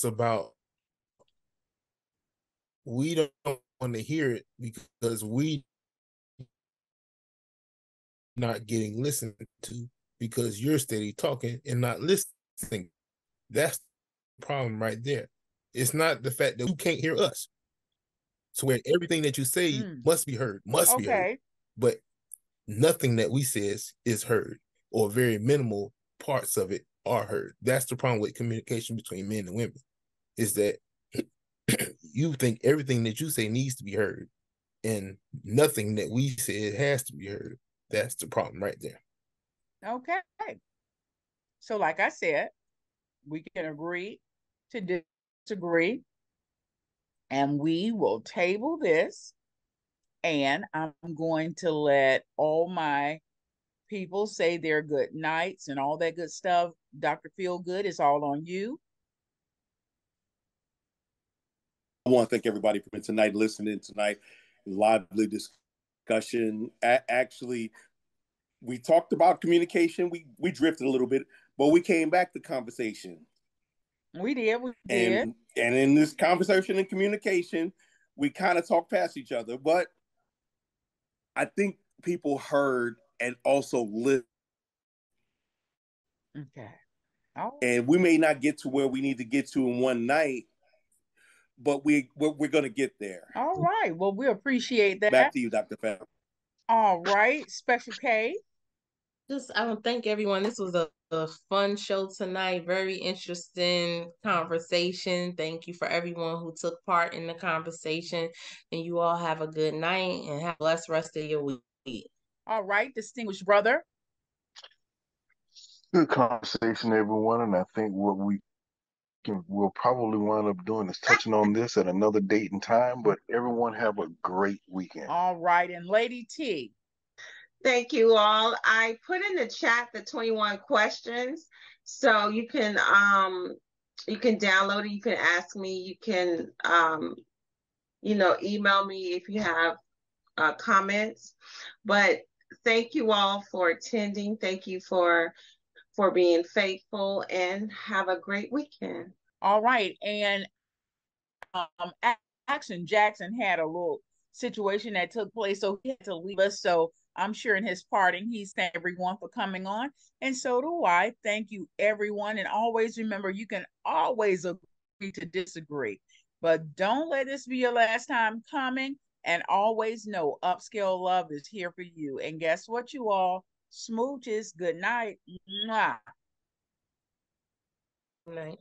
about we don't want to hear it because we not getting listened to because you're steady talking and not listening. That's the problem right there. It's not the fact that you can't hear us. So where everything that you say must be heard, be heard. But nothing that we says is heard, or very minimal parts of it are heard. That's the problem with communication between men and women, is that you think everything that you say needs to be heard, and nothing that we say has to be heard. That's the problem right there. Okay. So like I said, we can agree to disagree, and we will table this, and I'm going to let all my people say their good nights and all that good stuff. Dr. Feelgood, it's all on you. I want to thank everybody for tonight, listening tonight. Lively discussion. Actually, we talked about communication. We drifted a little bit, but we came back to conversation. We did. And in this conversation and communication, we kind of talked past each other, but I think people heard and also listened. Okay. Oh. And we may not get to where we need to get to in one night, but we're going to get there. All right. Well, we appreciate that. Back to you, Dr. Fab. All right. Special K. I want to thank everyone. This was a fun show tonight. Very interesting conversation. Thank you for everyone who took part in the conversation. And you all have a good night and have a blessed rest of your week. All right, distinguished brother. Good conversation, everyone. And I think what we'll probably wind up doing is touching on this at another date and time. But everyone have a great weekend. All right. And Lady T. Thank you all. I put in the chat the 21 questions, so you can download it. You can ask me. You can email me if you have comments. But thank you all for attending. Thank you for being faithful, and have a great weekend. All right. And Action Jackson had a little situation that took place, so he had to leave us. So I'm sure in his parting, he's thanked everyone for coming on. And so do I. Thank you, everyone. And always remember, you can always agree to disagree, but don't let this be your last time coming. And always know upscale love is here for you. And guess what, you all? Smooches. Good night. Mwah. Good night.